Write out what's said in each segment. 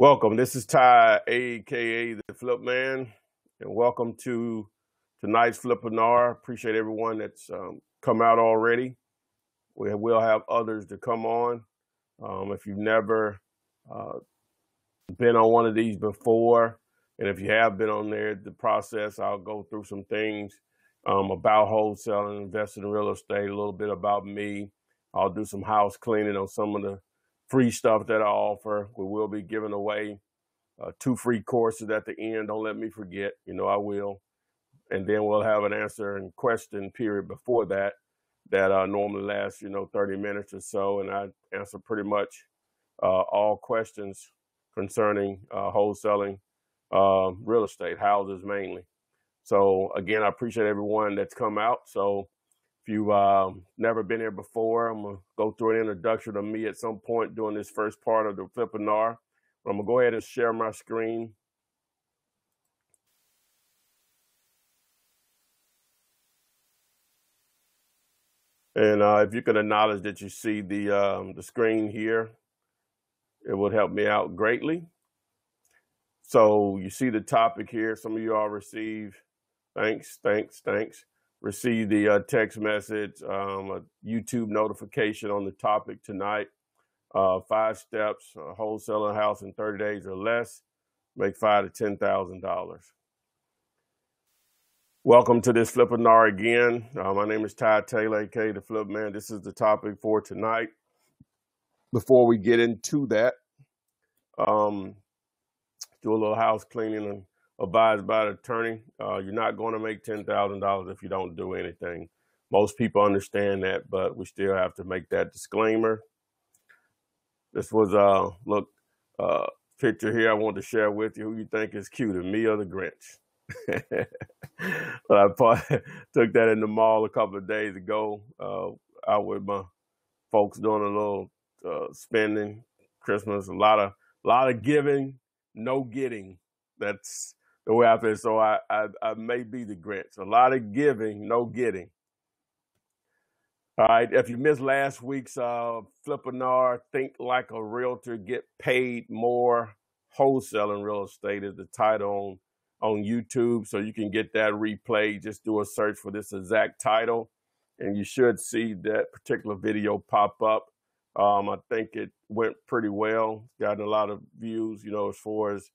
Welcome. This is Ty, aka the Flip Man, and welcome to tonight's Flippinar. Appreciate everyone that's come out already. We will have others to come on. If you've never been on one of these before, and if you have been on there, the process, I'll go through some things about wholesaling, investing in real estate, a little bit about me. I'll do some house cleaning on some of the free stuff that I offer. We will be giving away 2 free courses at the end. Don't let me forget. You know I will. And then we'll have an answer and question period before that normally lasts 30 minutes or so, and I answer pretty much all questions concerning wholesaling real estate, houses mainly. So again, I appreciate everyone that's come out. So if you've never been here before, I'm going to go through an introduction of me at some point during this first part of the Flippinar. I'm going to go ahead and share my screen. And if you can acknowledge that you see the screen here, it would help me out greatly. So you see the topic here. Some of you all received, thanks. Received the text message, a YouTube notification on the topic tonight. 5 steps, wholesale a house in 30 days or less, make $5,000 to $10,000. Welcome to this Flippinar again. My name is Ty Taylor, aka the Flip Man. This is the topic for tonight. Before we get into that, do a little house cleaning and advised by the attorney. You're not going to make $10,000 if you don't do anything. Most people understand that, but we still have to make that disclaimer. This was a picture here I want to share with you. Who you think is cuter, me or the Grinch? But I took that in the mall a couple of days ago, out with my folks doing a little spending, Christmas, a lot of giving, no getting. That's the way I feel. So I may be the Grinch. A lot of giving, no getting. All right. If you missed last week's Flippinar, Think Like a Realtor, Get Paid More, Wholesaling Real Estate is the title on YouTube. So you can get that replay. Just do a search for this exact title, and you should see that particular video pop up. I think it went pretty well. Gotten a lot of views, as far as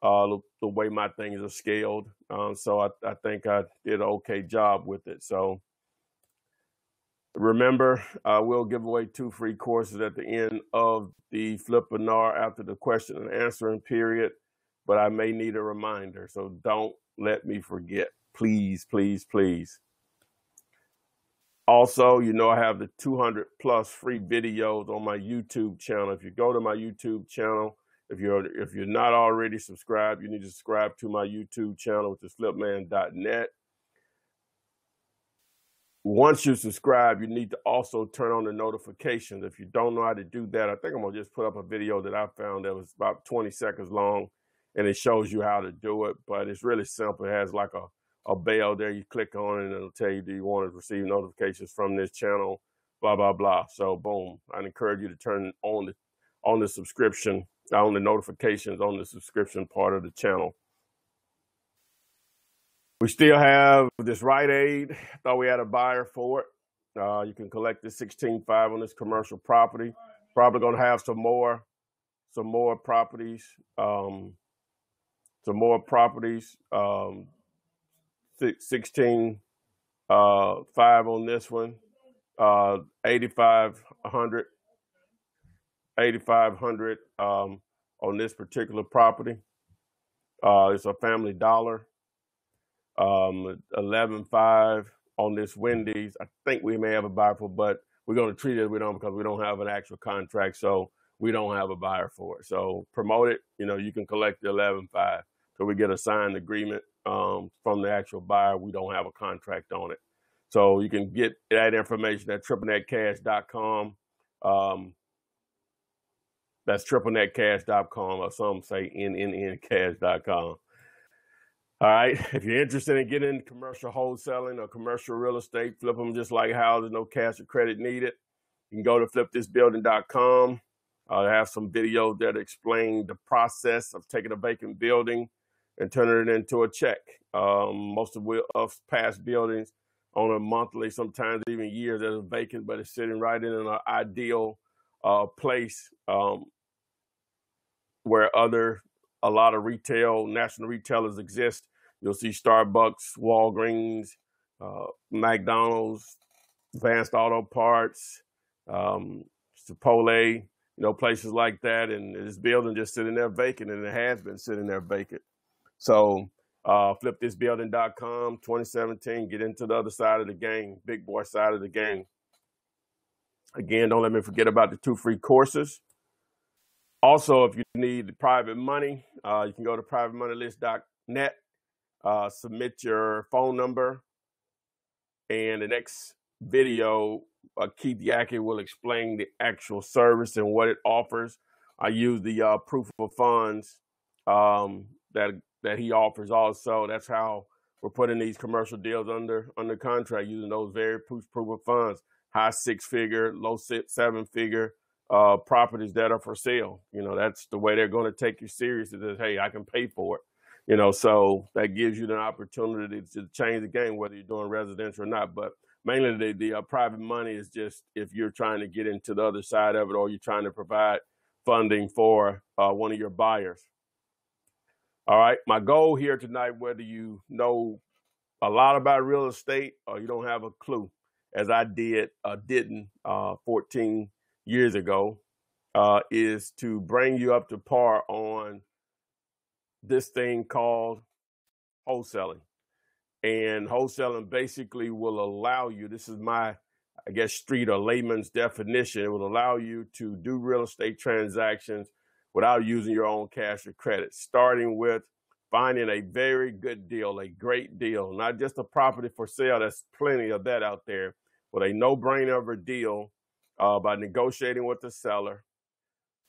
the way my things are scaled. So I think I did an okay job with it. So remember, we'll give away 2 free courses at the end of the Flippinar after the question and answering period, but I may need a reminder. So don't let me forget. Please, please, please. Also, I have the 200 plus free videos on my YouTube channel. If you go to my YouTube channel, if you're not already subscribed, you need to subscribe to my YouTube channel, which is flipman.net. Once you subscribe, you need to also turn on the notifications. If you don't know how to do that, I think I'm going to just put up a video that I found that was about 20 seconds long, and it shows you how to do it. But it's really simple. It has like a bell there. You click on it, and it'll tell you, do you want to receive notifications from this channel, blah, blah, blah. So, boom. I'd encourage you to turn on the subscription, on the notifications on the subscription part of the channel. We still have this Rite Aid. Thought we had a buyer for it. You can collect this $16,500 on this commercial property. Probably going to have some more properties. $16,500 on this one. $8,500 on this particular property. It's a Family Dollar. $11,500 on this Wendy's. I think we may have a buyer for, but we're going to treat it as we don't, because we don't have an actual contract, so we don't have a buyer for it. So promote it. You can collect the $11,500 till we get a signed agreement from the actual buyer. We don't have a contract on it, so you can get that information at triplenetcash.com. That's triplenetcash.com, or some say nnncash.com. All right. If you're interested in getting into commercial wholesaling or commercial real estate, flip them just like houses, no cash or credit needed. You can go to flipthisbuilding.com. I have some videos that explain the process of taking a vacant building and turning it into a check. Most of past buildings on a monthly, sometimes even years, that are vacant, but it's sitting right in an ideal place where a lot of national retailers exist. You'll see Starbucks, Walgreens, McDonald's, Advanced Auto Parts, Chipotle, places like that. And this building just sitting there vacant, and it has been sitting there vacant. So flipthisbuilding.com, 2017, get into the other side of the game, big boy side of the game. Again, don't let me forget about the 2 free courses. Also, if you need private money, you can go to privatemoneylist.net, submit your phone number, and the next video, Keith Yackett will explain the actual service and what it offers. I use the proof of funds that he offers also. That's how we're putting these commercial deals under contract, using those very proof of funds, high 6-figure, low 7-figure properties that are for sale. That's the way they're going to take you serious. It says, hey, I can pay for it. So that gives you the opportunity to change the game, whether you're doing residential or not. But mainly the private money is just if you're trying to get into the other side of it, or you're trying to provide funding for one of your buyers. All right. My goal here tonight, whether you know a lot about real estate or you don't have a clue, as I didn't 14 years ago, is to bring you up to par on this thing called wholesaling. And wholesaling basically will allow you, this is my, street or layman's definition, it will allow you to do real estate transactions without using your own cash or credit, starting with finding a very good deal, a great deal, not just a property for sale. There's plenty of that out there, but a no-brainer of a deal by negotiating with the seller,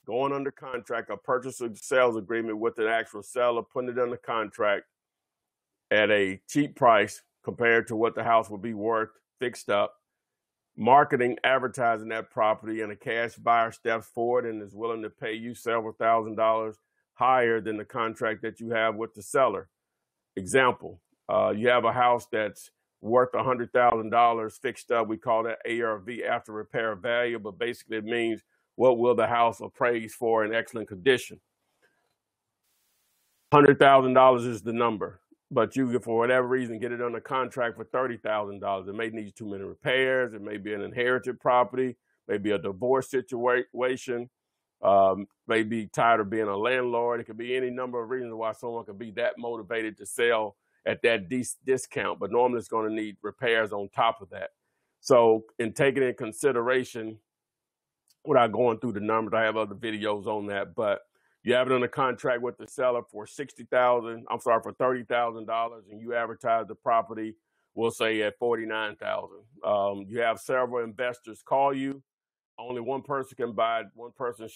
going under contract, a purchase or sales agreement with an actual seller, putting it under contract at a cheap price compared to what the house would be worth, fixed up, marketing, advertising that property, and a cash buyer steps forward and is willing to pay you several $1,000s higher than the contract that you have with the seller. Example, you have a house that's worth $100,000 fixed up. We call that ARV, after repair value, but basically it means what will the house appraise for in excellent condition. $100,000 is the number, but you can, for whatever reason, get it under contract for $30,000. It may need too many repairs. It may be an inherited property, maybe a divorce situation, may be tired of being a landlord. It could be any number of reasons why someone could be that motivated to sell at that discount, but normally it's going to need repairs on top of that. So in taking in consideration, without going through the numbers, I have other videos on that, but you have it under contract with the seller for $30,000, and you advertise the property, we'll say at $49,000. You have several investors call you. Only one person can buy it. One person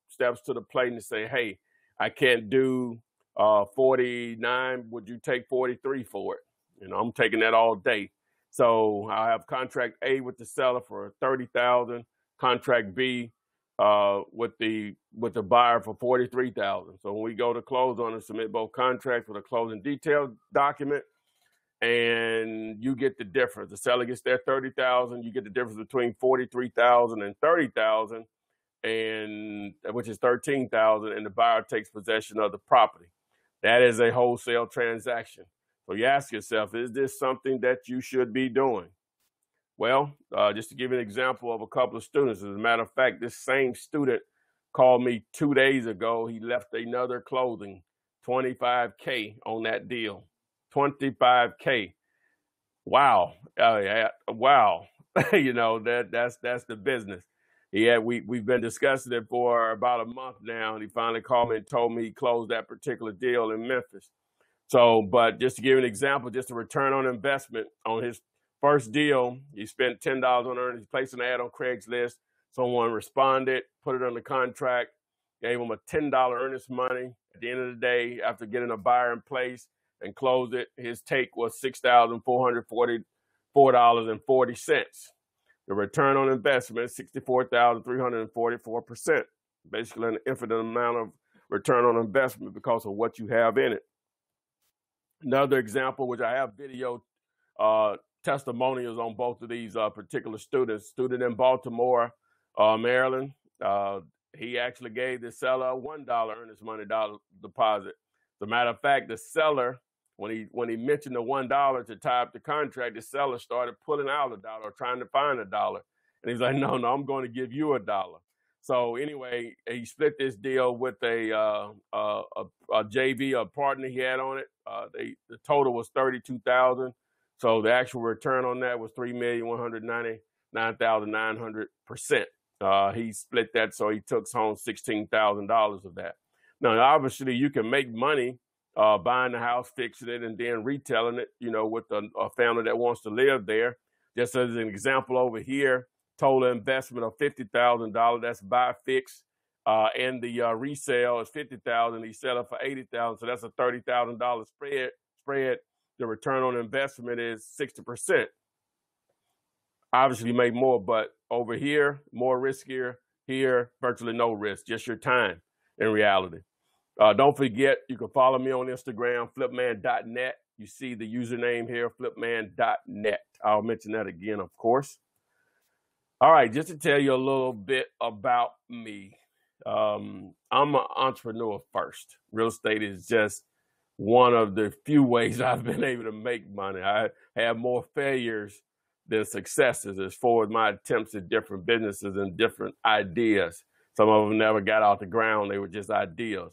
steps to the plate and say, hey, I can't do 49. Would you take 43 for it? I'm taking that all day. So I have contract A with the seller for $30,000, contract B with the buyer for $43,000. So when we go to close on and submit both contracts with a closing detail document, and you get the difference. The seller gets their $30,000. You get the difference between $43,000 and $30,000, and which is $13,000, and the buyer takes possession of the property. That is a wholesale transaction. So you ask yourself, is this something that you should be doing? Well, just to give you an example of a couple of students, as a matter of fact, this same student called me 2 days ago. He left another closing, $25K on that deal. $25K. Wow. Wow. That's the business. We've been discussing it for about a month now, and he finally called me and told me he closed that particular deal in Memphis. So, but just to give you an example, just a return on investment on his first deal, he spent $10 on earnings. He placed an ad on Craigslist. Someone responded, put it on the contract, gave him a $10 earnest money. At the end of the day, after getting a buyer in place and closed it, his take was $6,444.40. The return on investment is 64,344%. basically an infinite amount of return on investment because of what you have in it. Another example, which I have video testimonials on both of these particular students. Student in Baltimore, Maryland, he actually gave the seller a $1 earnest money deposit. As a matter of fact, the seller, when he mentioned the $1 to tie up the contract, the seller started pulling out $1, trying to find $1. And he's like, no, I'm going to give you $1. So anyway, he split this deal with a JV, a partner he had on it. The total was $32,000. So the actual return on that was $3,199,900%. He split that, so he took home $16,000 of that. Now, obviously, you can make money buying the house, fixing it, and then retailing it, with a family that wants to live there. Just as an example over here, total investment of $50,000. That's buy, fix, and the resale is $50,000. He sell it for $80,000, so that's a $30,000 spread. The return on investment is 60%. Obviously, you make more, but over here, more riskier. Here, virtually no risk, just your time in reality. Don't forget, you can follow me on Instagram, flipman.net. You see the username here, flipman.net. I'll mention that again, of course. All right, just to tell you a little bit about me. I'm an entrepreneur first. Real estate is just one of the few ways I've been able to make money. I have more failures than successes as far as my attempts at different businesses and different ideas. Some of them never got off the ground. They were just ideas.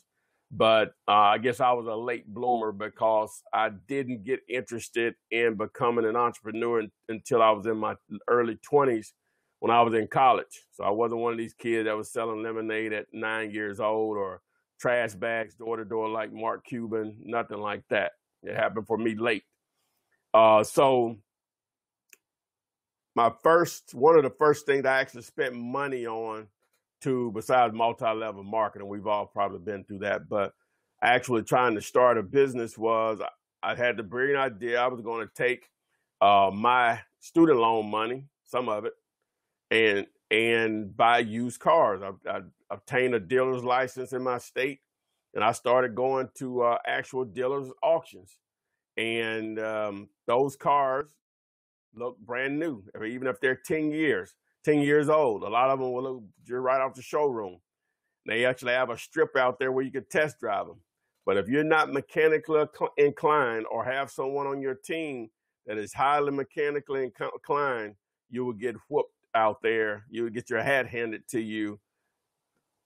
But I guess I was a late bloomer because I didn't get interested in becoming an entrepreneur until I was in my early 20s when I was in college. So I wasn't one of these kids that was selling lemonade at 9 years old or trash bags door to door like Mark Cuban, nothing like that. It happened for me late. So one of the first things I actually spent money on besides multi-level marketing, we've all probably been through that, but actually trying to start a business was I had the brilliant idea. I was going to take my student loan money, some of it, and buy used cars. I obtained a dealer's license in my state, and I started going to actual dealers' auctions. And those cars look brand new, even if they're 10 years old. A lot of them will look right off the showroom. They actually have a strip out there where you can test drive them. But if you're not mechanically inclined or have someone on your team that is highly mechanically inclined, you will get whooped out there. You will get your hat handed to you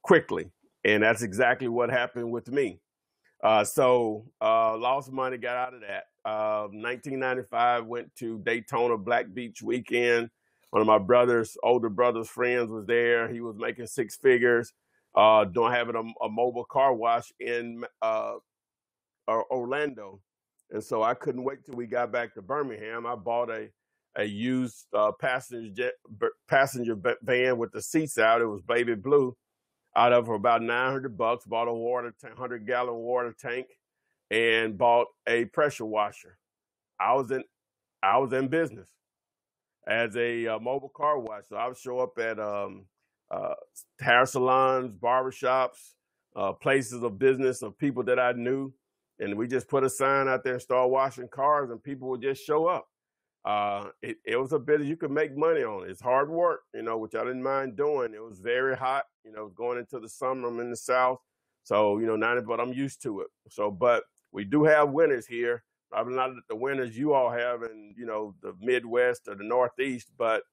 quickly. And that's exactly what happened with me. So lost money, got out of that. 1995, went to Daytona Black Beach weekend. One of my older brother's friends was there. He was making six figures, having a mobile car wash in Orlando. And so I couldn't wait till we got back to Birmingham. I bought a used passenger van with the seats out. It was baby blue. Out of for about $900, bought a 100-gallon water tank, and bought a pressure washer. I was in business as a mobile car wash. So I would show up at hair salons, barbershops, places of business of people that I knew, and we just put a sign out there and start washing cars, and people would just show up. It was a business you could make money on. It's hard work, which I didn't mind doing. It was very hot, going into the summer. I'm in the South, so, but I'm used to it. So, but we do have winters here. Probably not the winters you all have in, the Midwest or the Northeast, but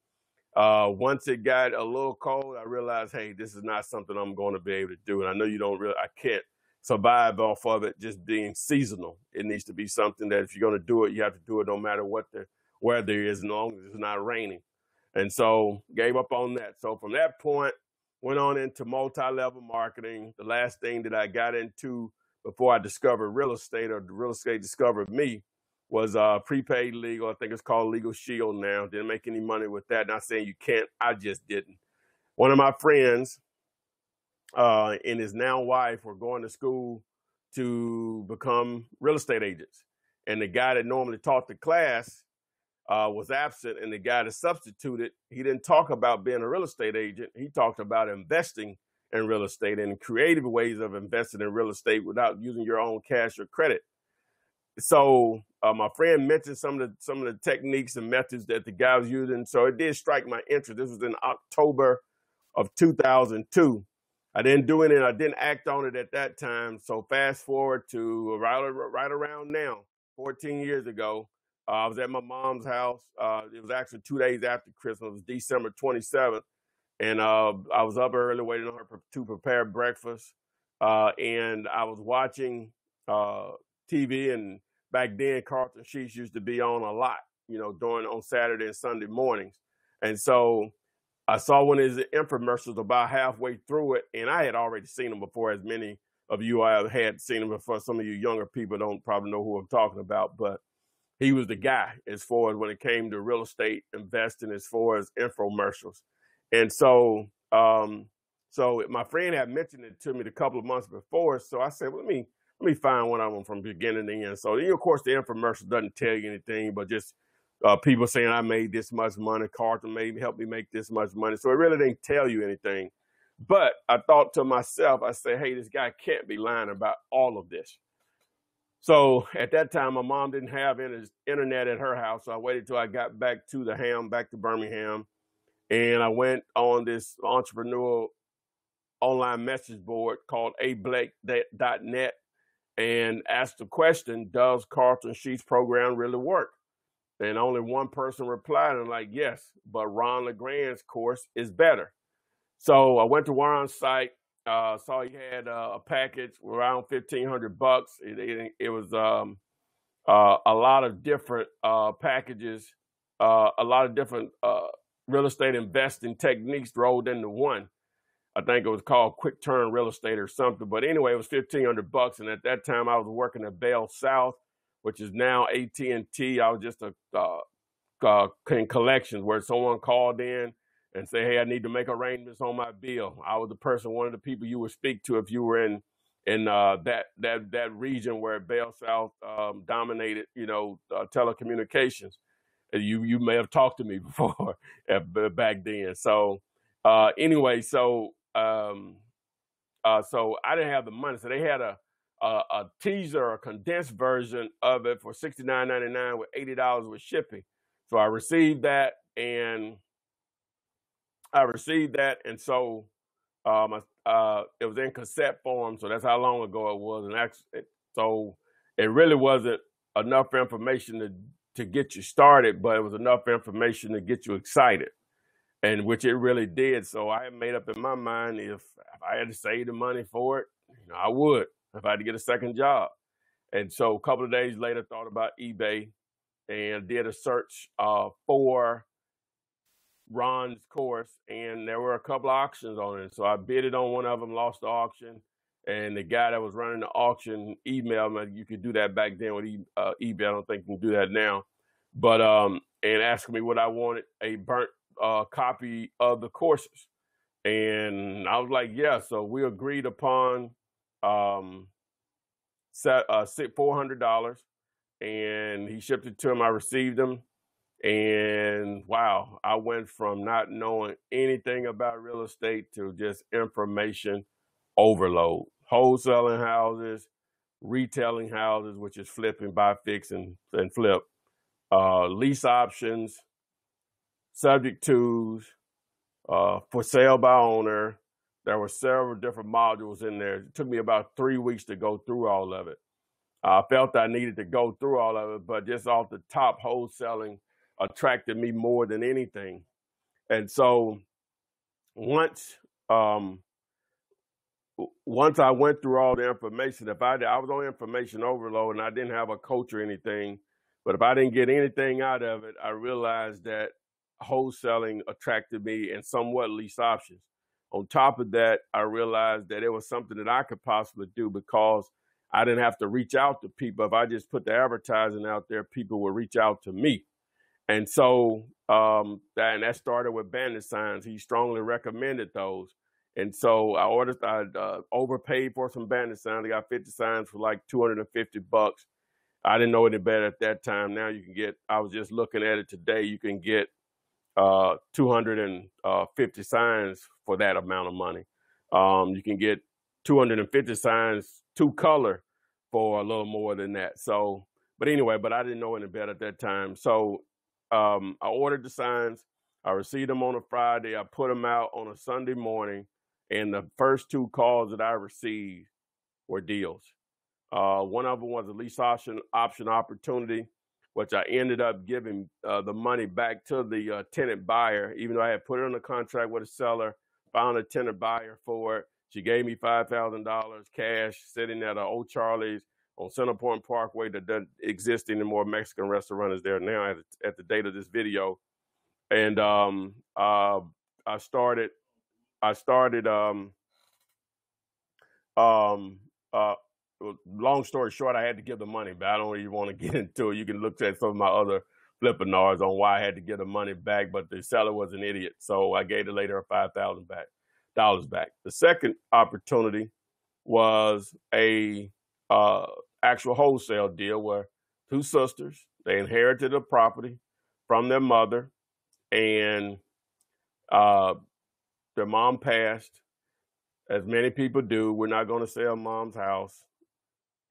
once it got a little cold, I realized, hey, this is not something I'm going to be able to do. And I know I can't survive off of it just being seasonal. It needs to be something that if you're going to do it, you have to do it no matter what the weather is, as long as it's not raining. And so gave up on that. So from that point, went on into multi-level marketing. The last thing that I got into before I discovered real estate, or the real estate discovered me, was prepaid legal. I think it's called Legal Shield now. Didn't make any money with that. Not saying you can't. I just didn't. One of my friends and his now wife were going to school to become real estate agents. And the guy that normally taught the class was absent, and the guy that substituted, he didn't talk about being a real estate agent. He talked about investing in real estate and creative ways of investing in real estate without using your own cash or credit. So my friend mentioned some of the techniques and methods that the guy was using. So it did strike my interest. This was in October of 2002. I didn't do it and I didn't act on it at that time. So fast forward to right around now, 14 years ago, I was at my mom's house. It was actually 2 days after Christmas. It was December 27th. And I was up early waiting on her to prepare breakfast. And I was watching TV, and back then Carlton Sheets used to be on a lot, on Saturday and Sunday mornings. And so I saw one of his infomercials about halfway through it, and I had already seen them before, as many of you had seen them before. Some of you younger people don't probably know who I'm talking about, but he was the guy as far as when it came to real estate investing, as far as infomercials. And so my friend had mentioned it to me a couple of months before, so I said, well, let me find one of them from beginning to end. So, of course, the infomercial doesn't tell you anything, but just people saying I made this much money, Carlton helped me make this much money. So it really didn't tell you anything. But I thought to myself, I said, hey, this guy can't be lying about all of this. So at that time, my mom didn't have internet at her house. So I waited till I got back to Birmingham. And I went on this entrepreneurial online message board called ablake.net and asked the question, does Carlton Sheets program really work? And only one person replied, and like, yes, but Ron LeGrand's course is better. So I went to Ron's site, saw he had a package around $1,500. It was a lot of different packages, a lot of different real estate investing techniques rolled into one. I think it was called Quick Turn Real Estate or something. But anyway, it was $1,500. And at that time, I was working at Bell South, which is now AT&T. I was just in collections, where someone called in and say, hey, I need to make arrangements on my bill. I was one of the people you would speak to if you were in that region where Bell South dominated, telecommunications. You may have talked to me before back then. So anyway, so I didn't have the money. So they had a teaser, a condensed version of it for $69.99 with $80 with shipping. So I received that, and so it was in cassette form. So that's how long ago it was, and so it really wasn't enough information to get you started, but it was enough information to get you excited, and which it really did. So I had made up in my mind, if I had to save the money for it, I would, if I had to get a second job. And so a couple of days later, thought about eBay and did a search for Ron's course, and there were a couple of auctions on it. So I bid it on one of them, lost the auction, and the guy that was running the auction emailed me. You could do that back then with eBay. I don't think you can do that now. But and asked me what I wanted, a burnt copy of the courses. And I was like, yeah. So we agreed upon $400, and he shipped it to him. I received them. And wow, I went from not knowing anything about real estate to just information overload. Wholesaling houses, retailing houses, which is flipping, buy, fix, and flip. Lease options, subject tos, for sale by owner. There were several different modules in there. It took me about 3 weeks to go through all of it. I felt I needed to go through all of it, but just off the top, wholesaling attracted me more than anything. And so once I went through all the information, I was on information overload and I didn't have a coach or anything, but if I didn't get anything out of it, I realized that wholesaling attracted me, and somewhat lease options. On top of that, I realized that it was something that I could possibly do because I didn't have to reach out to people. If I just put the advertising out there, people would reach out to me. And so that started with bandit signs. He strongly recommended those. And so I overpaid for some bandit signs. I got 50 signs for like $250. I didn't know any better at that time. Now you can get, I was just looking at it today, you can get 250 signs for that amount of money. You can get 250 signs, 2-color, for a little more than that. So, but anyway, but I didn't know any better at that time. So I ordered the signs. I received them on a Friday. I put them out on a Sunday morning, and the first 2 calls that I received were deals. One of them was a lease option opportunity, which I ended up giving the money back to the tenant buyer, even though I had put it on a contract with a seller, found a tenant buyer for it. She gave me $5,000 cash sitting at Old Charlie's on Centerpoint Parkway that doesn't exist anymore. Mexican restaurant is there now at the date of this video. And I started long story short, I had to give the money back. I don't even want to get into it. You can look at some of my other Flippinars on why I had to give the money back, but the seller was an idiot. So I gave the lady her $5,000 back. The second opportunity was a actual wholesale deal where 2 sisters, they inherited a property from their mother, and their mom passed. As many people do, we're not going to sell mom's house.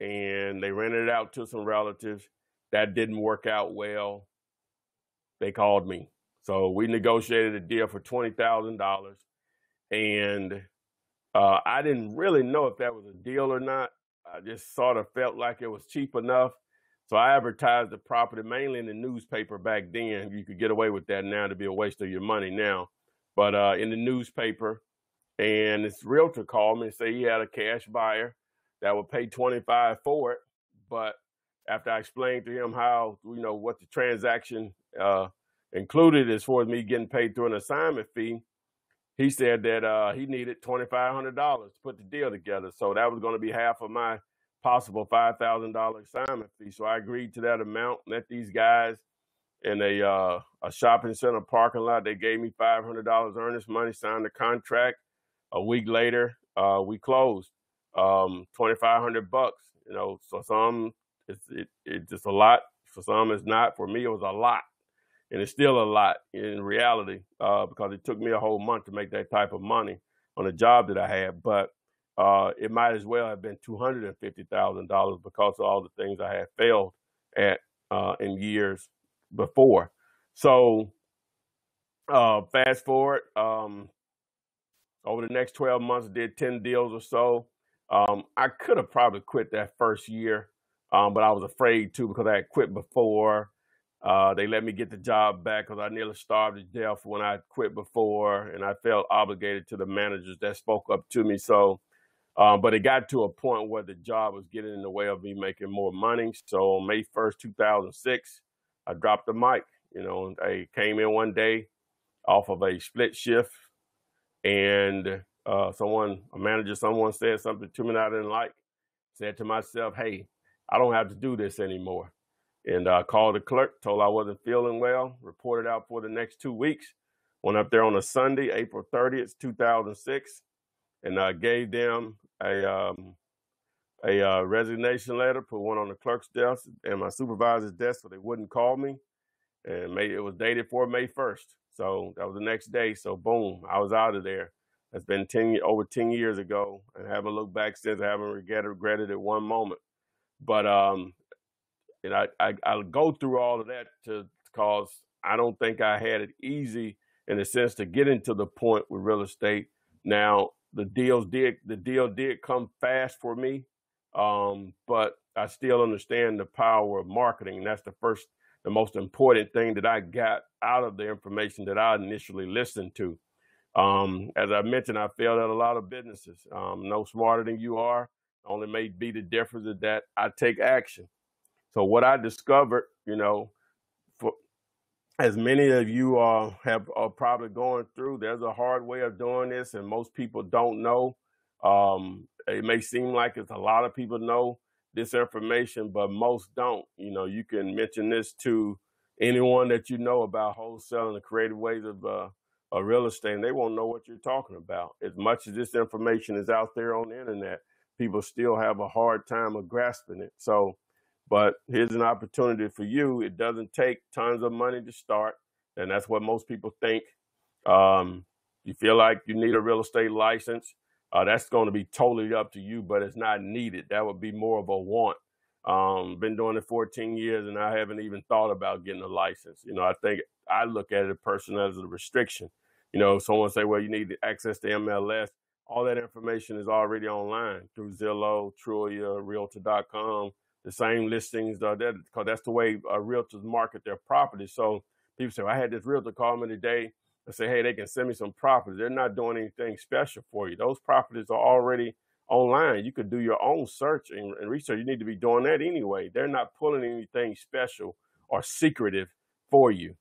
And they rented it out to some relatives. That didn't work out well. They called me. So we negotiated a deal for $20,000. And I didn't really know if that was a deal or not. I just sort of felt like it was cheap enough. So I advertised the property mainly in the newspaper back then. You could get away with that now, to be a waste of your money now. But in the newspaper, and this realtor called me and said he had a cash buyer that would pay $25,000 for it. But after I explained to him how, what the transaction included as far as me getting paid through an assignment fee, he said that he needed $2,500 to put the deal together. So that was going to be half of my possible $5,000 assignment fee. So I agreed to that amount. Met these guys in a shopping center parking lot. They gave me $500 earnest money, signed the contract. A week later, we closed. $2,500. So some it's just a lot. For some, it's not. For me, it was a lot, and it's still a lot in reality because it took me a whole month to make that type of money on a job that I had. But it might as well have been $250,000 because of all the things I had failed at in years before. So fast forward. Over the next 12 months, did 10 deals or so. I could have probably quit that first year, but I was afraid to because I had quit before. They let me get the job back because I nearly starved to death when I quit before, and I felt obligated to the managers that spoke up to me. So, but it got to a point where the job was getting in the way of me making more money. So on May 1st, 2006, I dropped the mic. I came in one day off of a split shift. And a manager said something to me that I didn't like. Said to myself, hey, I don't have to do this anymore. And I called the clerk, told I wasn't feeling well, reported out for the next 2 weeks. Went up there on a Sunday, April 30th, 2006, and I gave them a resignation letter, put one on the clerk's desk and my supervisor's desk so they wouldn't call me. And it was dated for May 1st. So that was the next day. So boom, I was out of there. That's been over 10 years ago, and I haven't looked back since. I haven't regretted it one moment. But I'll go through all of that because I don't think I had it easy in a sense to get into the point with real estate. Now the deal did come fast for me, but I still understand the power of marketing. And that's the most important thing that I got out of the information that I initially listened to. As I mentioned, I failed at a lot of businesses. No smarter than you are. Only may be the difference is that I take action. So what I discovered, for as many of you are probably going through, there's a hard way of doing this, and most people don't know. It may seem like it's a lot of people know this information, but most don't. You can mention this to anyone that you know about wholesaling, the creative ways of real estate, and they won't know what you're talking about. As much as this information is out there on the internet, people still have a hard time of grasping it. So, but here's an opportunity for you. It doesn't take tons of money to start, and that's what most people think. You feel like you need a real estate license. That's going to be totally up to you, but it's not needed. That would be more of a want. Been doing it 14 years and I haven't even thought about getting a license. I think I look at it personally as a restriction. Someone say, well, you need to access the MLS. All that information is already online through Zillow, Trulia, Realtor.com. The same listings, because that's the way realtors market their property. So people say, well, I had this realtor call me today and say, hey, they can send me some properties. They're not doing anything special for you. Those properties are already online. You could do your own search and research. You need to be doing that anyway. They're not pulling anything special or secretive for you,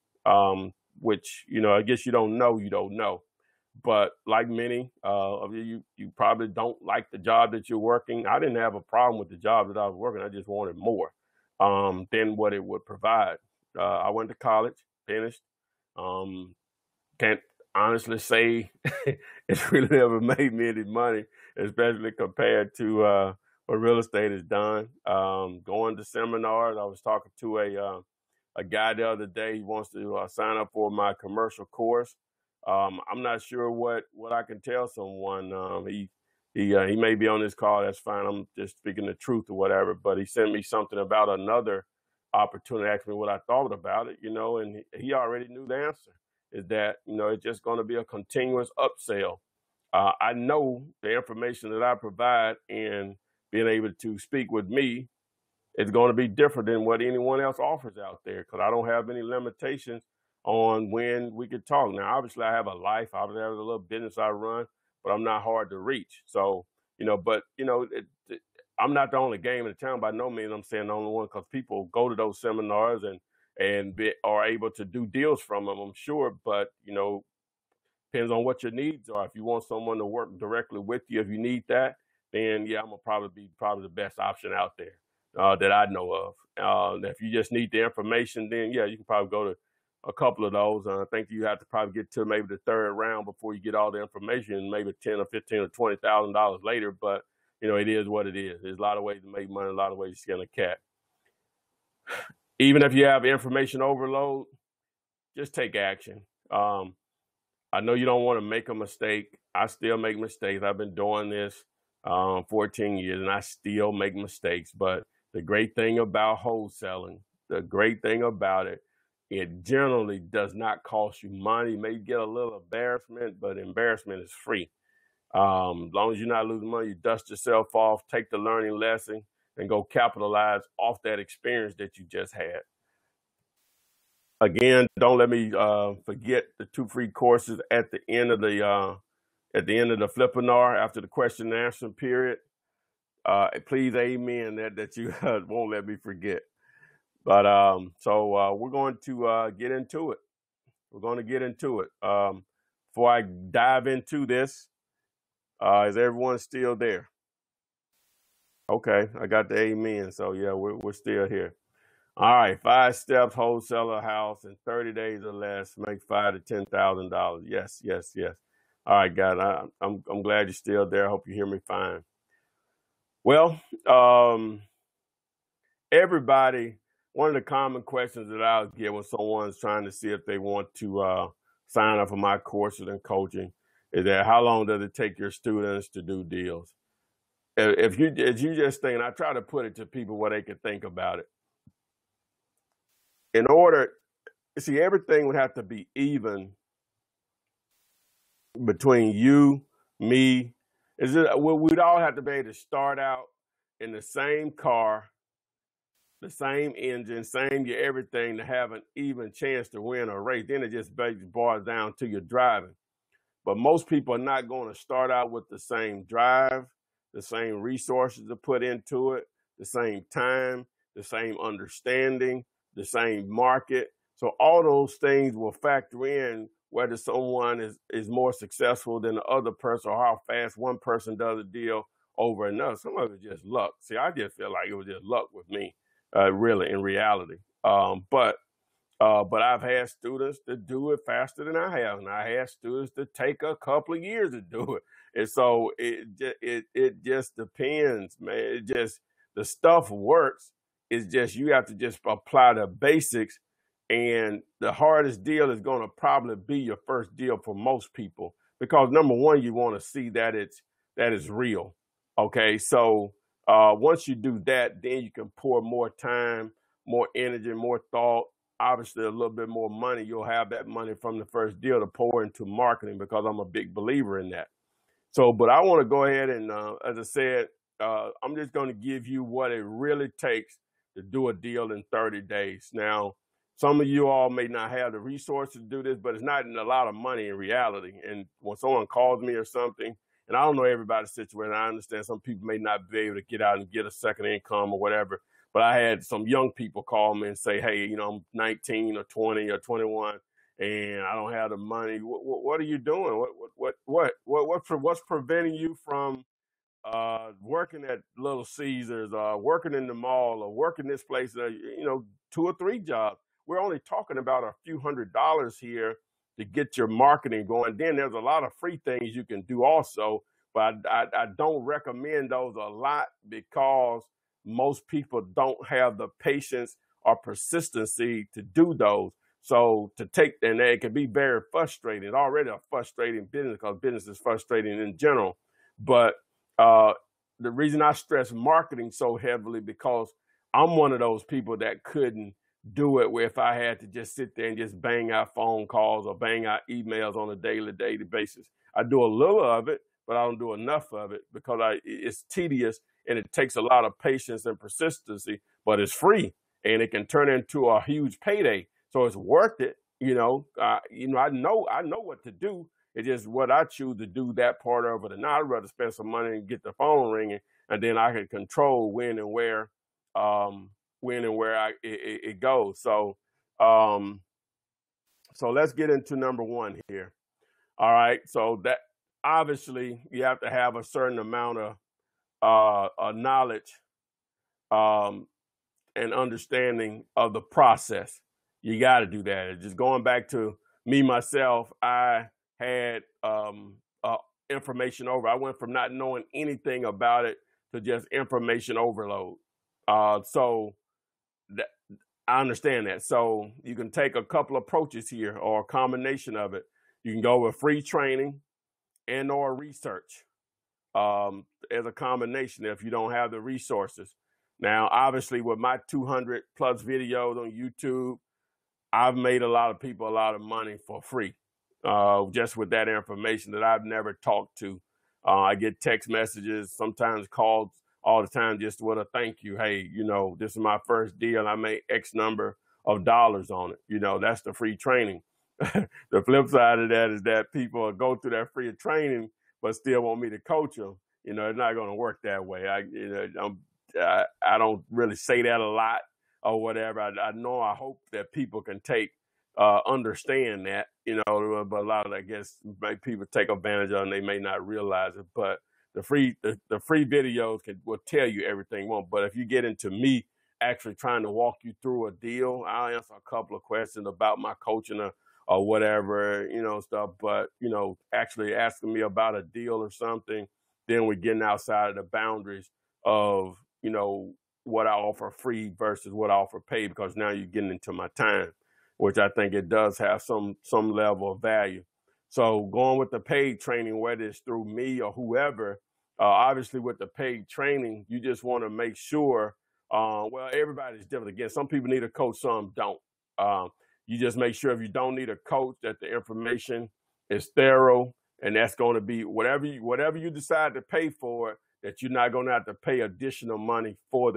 which, I guess you don't know. But like many of you probably don't like the job that you're working. I didn't have a problem with the job that I was working. I just wanted more than what it would provide. I went to college, finished. Can't honestly say it's really never made me any money, especially compared to what real estate has done. Going to seminars. I was talking to a guy the other day. He wants to sign up for my commercial course. I'm not sure what I can tell someone. He may be on this call. That's fine. I'm just speaking the truth or whatever. But he sent me something about another opportunity. Asked me what I thought about it. And he already knew the answer. Is that it's just going to be a continuous upsell. I know the information that I provide and being able to speak with me is going to be different than what anyone else offers out there, because I don't have any limitations on when we could talk. Now, obviously, I have a life. Obviously, I have a little business I run, but I'm not hard to reach. So, I'm not the only game in the town by no means. I'm saying the only one, because people go to those seminars and are able to do deals from them, I'm sure. But, depends on what your needs are. If you want someone to work directly with you, if you need that, then, yeah, I'm going to probably be the best option out there that I know of. If you just need the information, then, yeah, you can probably go to a couple of those. I think you have to probably get to maybe the third round before you get all the information, maybe $10 or $15 or $20,000 later. But, it is what it is. There's a lot of ways to make money, a lot of ways to skin a cat. Even if you have information overload, just take action. I know you don't want to make a mistake. I still make mistakes. I've been doing this 14 years and I still make mistakes. But the great thing about wholesaling, the great thing about it, it generally does not cost you money. You may get a little embarrassment, but embarrassment is free. As long as you're not losing money, you dust yourself off, take the learning lesson, and go capitalize off that experience that you just had. Again, don't let me forget the 2 free courses at the end of the Flippinar after the question and answer period. Please, amen, that you won't let me forget. But so we're going to get into it. We're going to get into it. Before I dive into this, is everyone still there? Okay, I got the amen. So yeah, we're still here. All right, 5 steps, wholesaler house in 30 days or less, make $5,000 to $10,000. Yes. All right, guys, I'm glad you're still there. I hope you hear me fine. Well, everybody, one of the common questions that I'll get when someone's trying to see if they want to sign up for my courses and coaching is that how long does it take your students to do deals? If you just think, and I try to put it to people where they can think about it. In order, see, everything would have to be even between you, me. We'd all have to be able to start out in the same car, the same engine, same everything to have an even chance to win a race. Then it just basically boils down to your driving. But most people are not going to start out with the same drive, the same resources to put into it, the same time, the same understanding, the same market. So all those things will factor in whether someone is more successful than the other person or how fast one person does a deal over another. Some of it's just luck. See, I just feel like it was just luck with me, really, in reality. But I've had students that do it faster than I have, and I had students that take a couple of years to do it. And so it just depends, man. The stuff works. It's just you have to just apply the basics, and the hardest deal is going to probably be your first deal for most people, because number one, you want to see that it's that is real. Okay, so once you do that, then you can pour more time, more energy, more thought, obviously a little bit more money. You'll have that money from the first deal to pour into marketing, because I'm a big believer in that. So, but I want to go ahead and, as I said, I'm just going to give you what it really takes to do a deal in 30 days. Now, some of you all may not have the resources to do this, but it's not a lot of money in reality. And when someone calls me or something, and I don't know everybody's situation, I understand some people may not be able to get out and get a second income or whatever. But I had some young people call me and say, hey, I'm 19 or 20 or 21, and I don't have the money. What are you doing? What's preventing you from working at Little Caesars, working in the mall, or working this place? 2 or 3 jobs. We're only talking about a few $100s here to get your marketing going. Then there's a lot of free things you can do also, but I don't recommend those a lot, because most people don't have the patience or persistency to do those. So and it can be very frustrating. It's already a frustrating business, because business is frustrating in general. But the reason I stress marketing so heavily, because I'm one of those people that couldn't do it where if I had to just sit there and just bang out phone calls or bang out emails on a daily basis. I do a little of it, but I don't do enough of it, because it's tedious and it takes a lot of patience and persistency, but it's free and it can turn into a huge payday. So it's worth it. I know what to do. It's just what I choose to do that part of it. And I'd rather spend some money and get the phone ringing, and then I can control when and where it goes. So let's get into number 1 here. All right. So that obviously you have to have a certain amount of knowledge and understanding of the process. You got to do that. Just going back to me, myself, I had information over. I went from not knowing anything about it to just information overload. So I understand that. So you can take a couple approaches here, or a combination of it. You can go with free training and or research as a combination if you don't have the resources. Now, obviously, with my 200 plus videos on YouTube, I've made a lot of people a lot of money for free, just with that information that I've never talked to. I get text messages, sometimes calls all the time, just with a thank you. Hey, this is my first deal. I made X number of dollars on it. That's the free training. The flip side of that is that people go through that free training, but still want me to coach them. It's not going to work that way. I don't really say that a lot or whatever. I hope that people can understand that, but a lot of, I guess, people take advantage of it and they may not realize it. But the free videos will tell you everything. But if you get into me actually trying to walk you through a deal, I'll answer a couple of questions about my coaching or whatever, stuff. But, actually asking me about a deal or something, then we're getting outside of the boundaries of, what I offer free versus what I offer paid, because now you're getting into my time, which I think it does have some level of value. So going with the paid training, whether it's through me or whoever, obviously with the paid training, you just want to make sure, everybody's different. Again, some people need a coach, some don't. You just make sure if you don't need a coach, that the information is thorough, and that's going to be whatever you decide to pay for it, that you're not going to have to pay additional money for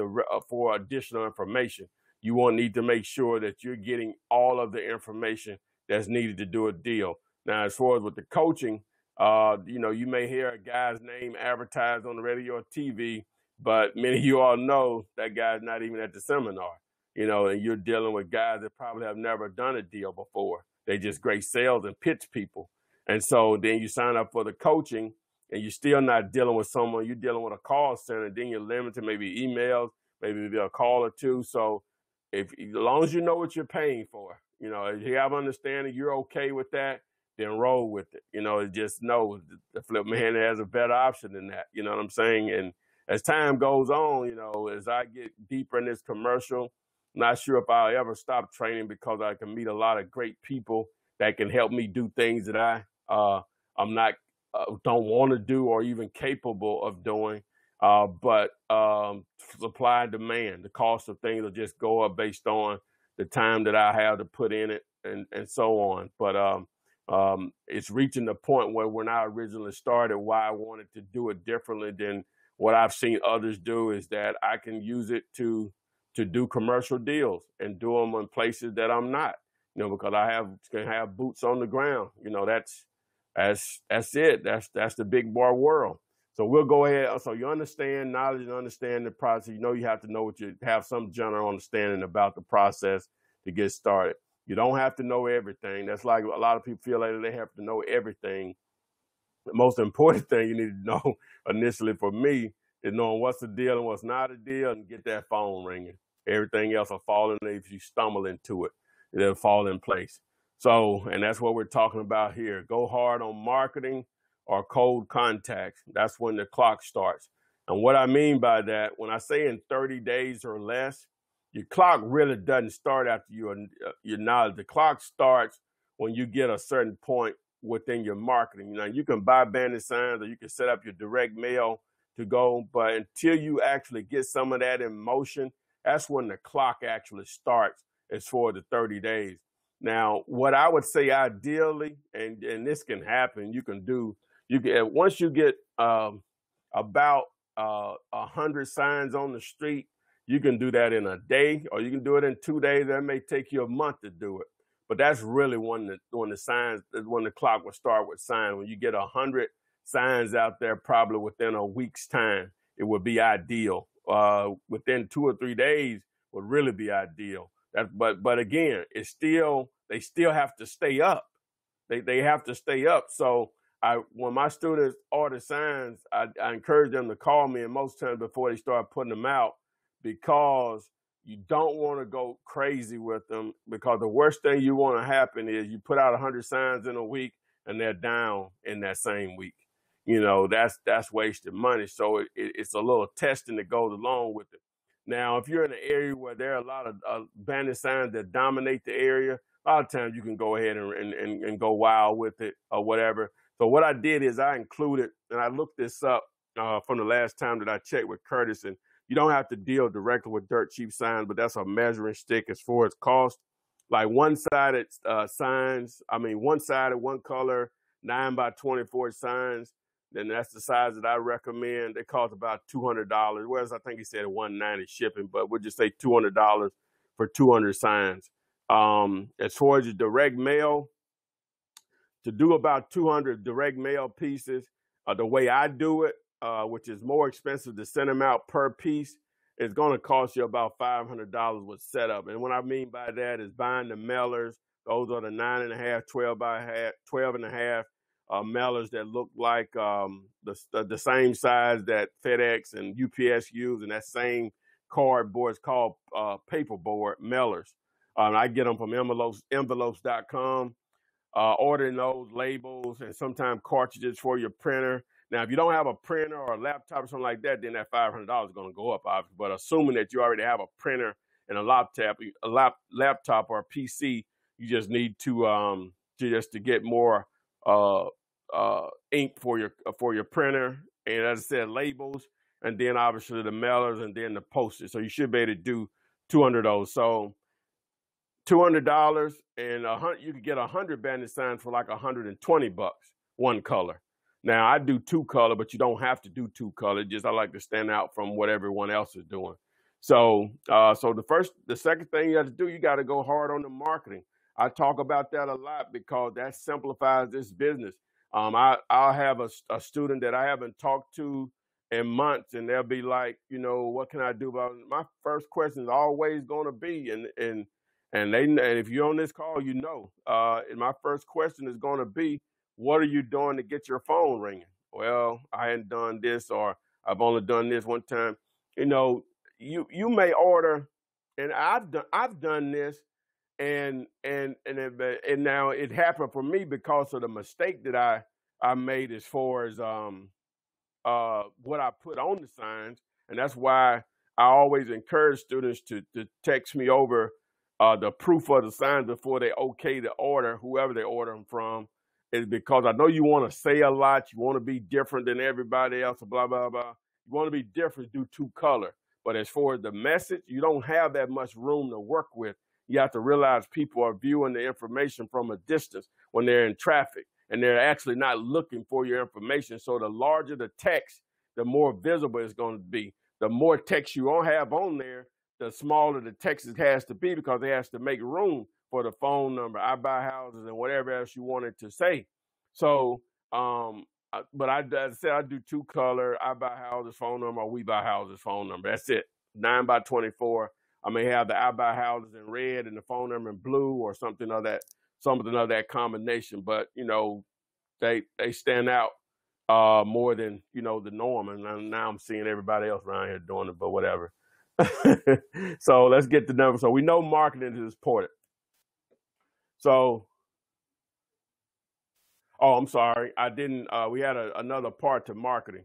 additional information. You won't need to make sure that you're getting all of the information that's needed to do a deal. Now, as far as with the coaching, you may hear a guy's name advertised on the radio or TV, but many of you all know that guy's not even at the seminar, and you're dealing with guys that probably have never done a deal before. They just great sales and pitch people. And so then you sign up for the coaching, and you're still not dealing with someone. You're dealing with a call center. Then you're limited, maybe emails, maybe a call or two. So as long as you know what you're paying for, if you have understanding, you're okay with that, then roll with it. Just know the flip man has a better option than that. You know what I'm saying? And as time goes on, as I get deeper in this commercial, I'm not sure if I'll ever stop training, because I can meet a lot of great people that can help me do things that I'm not don't want to do or even capable of doing. But supply and demand, the cost of things will just go up based on the time that I have to put in it and so on. But it's reaching the point where when I originally started, why I wanted to do it differently than what I've seen others do is that I can use it to do commercial deals and do them in places that I'm not, because I can have boots on the ground. That's it. That's the big boy world. So we'll go ahead. So you understand knowledge and understand the process. You have to know what you have some general understanding about the process to get started. You don't have to know everything. That's like a lot of people feel like they have to know everything. The most important thing you need to know initially for me is knowing what's the deal and what's not a deal and get that phone ringing. Everything else will fall in if you stumble into it. It'll fall in place. So, and that's what we're talking about here. Go hard on marketing or cold contacts. That's when the clock starts. And what I mean by that, when I say in 30 days or less, your clock really doesn't start after your knowledge. The clock starts when you get a certain point within your marketing. You can buy bandit signs or you can set up your direct mail to go, but until you actually get some of that in motion, that's when the clock actually starts as for the 30 days. Now, what I would say ideally, and this can happen, once you get about 100 signs on the street, you can do that in a day, or you can do it in 2 days. That may take you a month to do it, but that's really when the clock will start with signs. When you get 100 signs out there, probably within a week's time, it would be ideal. Within 2 or 3 days would really be ideal. But again, they still have to stay up. They have to stay up. So when my students order signs, I encourage them to call me, and most times before they start putting them out, because you don't want to go crazy with them, because the worst thing you want to happen is you put out 100 signs in a week and they're down in that same week. That's wasted money. So it's a little testing that goes along with it. Now, if you're in an area where there are a lot of bandit signs that dominate the area, a lot of times you can go ahead and go wild with it or whatever. So what I did is I included, and I looked this up from the last time that I checked with Curtis, and you don't have to deal directly with dirt cheap signs, but that's a measuring stick as far as cost. Like one-sided signs, one-sided, one color, 9x24 signs, then that's the size that I recommend. They cost about $200, whereas I think he said $190 shipping, but we'll just say $200 for 200 signs. As far as your direct mail, to do about 200 direct mail pieces, the way I do it, which is more expensive to send them out per piece, it's going to cost you about $500 with setup. And what I mean by that is buying the mailers. Those are the 9.5, 12.5 mailers that look like the same size that FedEx and UPS use, and that same cardboard is called paperboard mailers. I get them from envelopes.com. Ordering those labels and sometimes cartridges for your printer. Now, if you don't have a printer or a laptop or something like that, then that $500 is going to go up, obviously. But assuming that you already have a printer and a laptop or a PC, you just need to get more ink for your printer, and as I said, labels, and then obviously the mailers, and then the postage. So you should be able to do 200 of those. So $200, and you could get 100 bandit signs for like $120, one color. Now I do 2 color, but you don't have to do 2 color. Just I like to stand out from what everyone else is doing. So the second thing you have to do, you got to go hard on the marketing. I talk about that a lot because that simplifies this business. I'll have a student that I haven't talked to in months, and they'll be like, what can I do about it? My first question is always going to be, and if you're on this call, and my first question is going to be, what are you doing to get your phone ringing? Well, I hadn't done this, or I've only done this one time. You may order, and I've done this, and now it happened for me because of the mistake that I made as far as what I put on the signs, and that's why I always encourage students to text me over the proof of the signs before they okay the order, whoever they order them from. is because I know you want to say a lot, you want to be different than everybody else, blah, blah, blah. You want to be different, do two color. But as far as the message, you don't have that much room to work with. You have to realize people are viewing the information from a distance when they're in traffic, and they're actually not looking for your information. So the larger the text, the more visible it's going to be. The more text you don't have on there, the smaller the text has to be, because it has to make room for the phone number, I buy houses, and whatever else you wanted to say. So, but as I said, I do two color, I buy houses phone number, or we buy houses phone number. That's it. 9x24. I may have the I buy houses in red and the phone number in blue, or something of that combination. But they stand out more than the norm. And now I'm seeing everybody else around here doing it, but whatever. So let's get the numbers. So we know marketing is important. So, I'm sorry, I didn't. We had another part to marketing.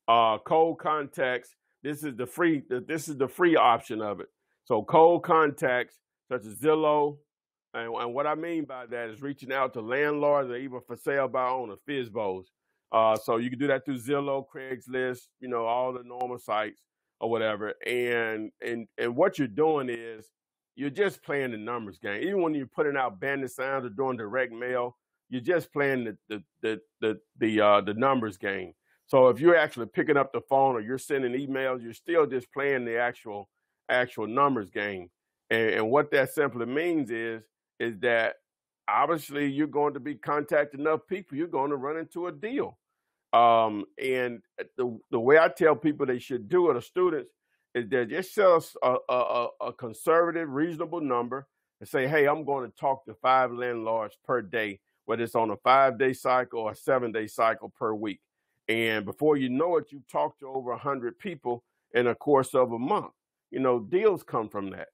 Cold contacts. This is the free option of it. So cold contacts such as Zillow, and what I mean by that is reaching out to landlords or even for sale by owner, FSBOs. So you can do that through Zillow, Craigslist, all the normal sites or whatever. And what you're doing is you're just playing the numbers game. Even when you're putting out bandit signs or doing direct mail, you're just playing the numbers game. So if you're actually picking up the phone or you're sending emails, you're still just playing the actual numbers game. And what that simply means is that obviously you're going to be contacting enough people, you're going to run into a deal. And the way I tell people they should do it, or students, is that just sell us a conservative, reasonable number and say, hey, I'm going to talk to 5 landlords per day, whether it's on a 5-day cycle or a 7-day cycle per week. And before you know it, you've talked to over 100 people in a course of a month. Deals come from that.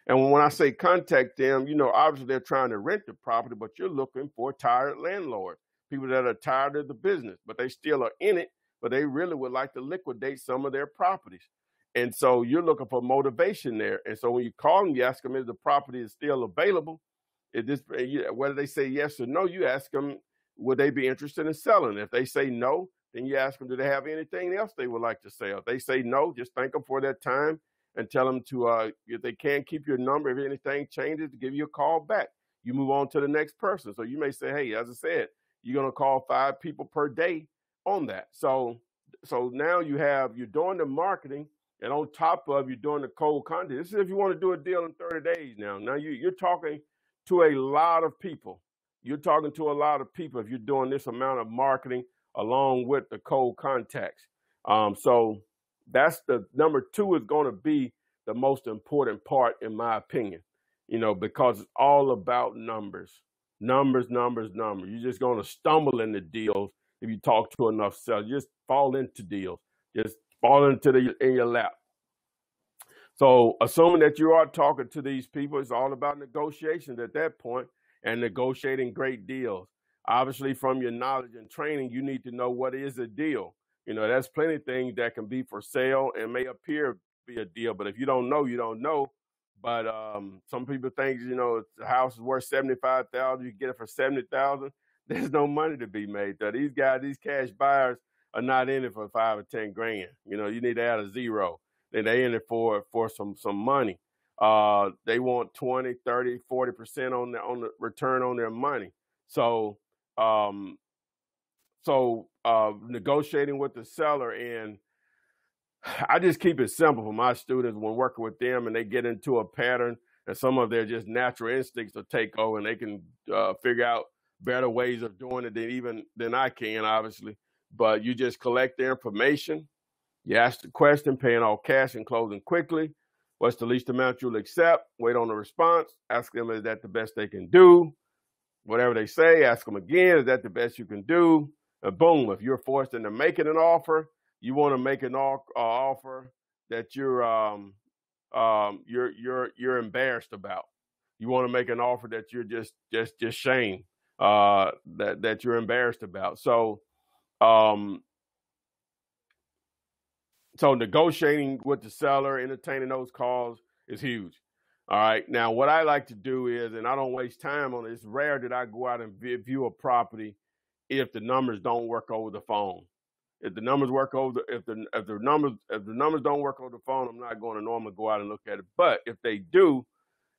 And when I say contact them, obviously they're trying to rent the property, but you're looking for tired landlords, people that are tired of the business, but they still are in it, but they really would like to liquidate some of their properties. And so you're looking for motivation there. And so when you call them, you ask them if the property is still available. Whether they say yes or no, you ask them, would they be interested in selling? If they say no, then you ask them, do they have anything else they would like to sell? If they say no, just thank them for their time and tell them to, if they can't keep your number, if anything changes, to give you a call back. You move on to the next person. So you may say, hey, as I said, you're going to call 5 people per day on that. So now you're doing the marketing, and on top of you're doing the cold content. This is if you want to do a deal in 30 days now. Now you're talking to a lot of people. You're talking to a lot of people if you're doing this amount of marketing along with the cold contacts. So that's the number 2 is going to be the most important part, in my opinion, because it's all about numbers. Numbers. You're just going to stumble into deals if you talk to enough sellers. Just fall into deals. Just fall in your lap. So assuming that you are talking to these people, it's all about negotiations at that point and negotiating great deals. Obviously, from your knowledge and training, you need to know what is a deal. There's plenty of things that can be for sale and may appear to be a deal, but if you don't know, you don't know. But some people think, the house is worth $75,000, you can get it for $70,000. There's no money to be made there. These guys, these cash buyers, are not in it for $5 or $10 grand. You need to add a zero. Then they in it for some money. They want 20, 30, 40% on the return on their money. So negotiating with the seller, and I just keep it simple for my students when working with them, and they get into a pattern, and some of their just natural instincts will take over, and they can figure out better ways of doing it than I can, obviously. But you just collect the information. You ask the question, paying all cash and closing quickly. What's the least amount you'll accept? Wait on the response. Ask them, is that the best they can do? Whatever they say, ask them again, is that the best you can do? And boom, if you're forced into making an offer, you want to make an offer that you're embarrassed about. You want to make an offer that you're just shame that you're embarrassed about. So negotiating with the seller, entertaining those calls is huge. All right. Now, what I like to do is, and I don't waste time on it, it's rare that I go out and view a property if the numbers don't work over the phone. If the numbers work over, if the numbers don't work over the phone, I'm not going to normally go out and look at it. But if they do,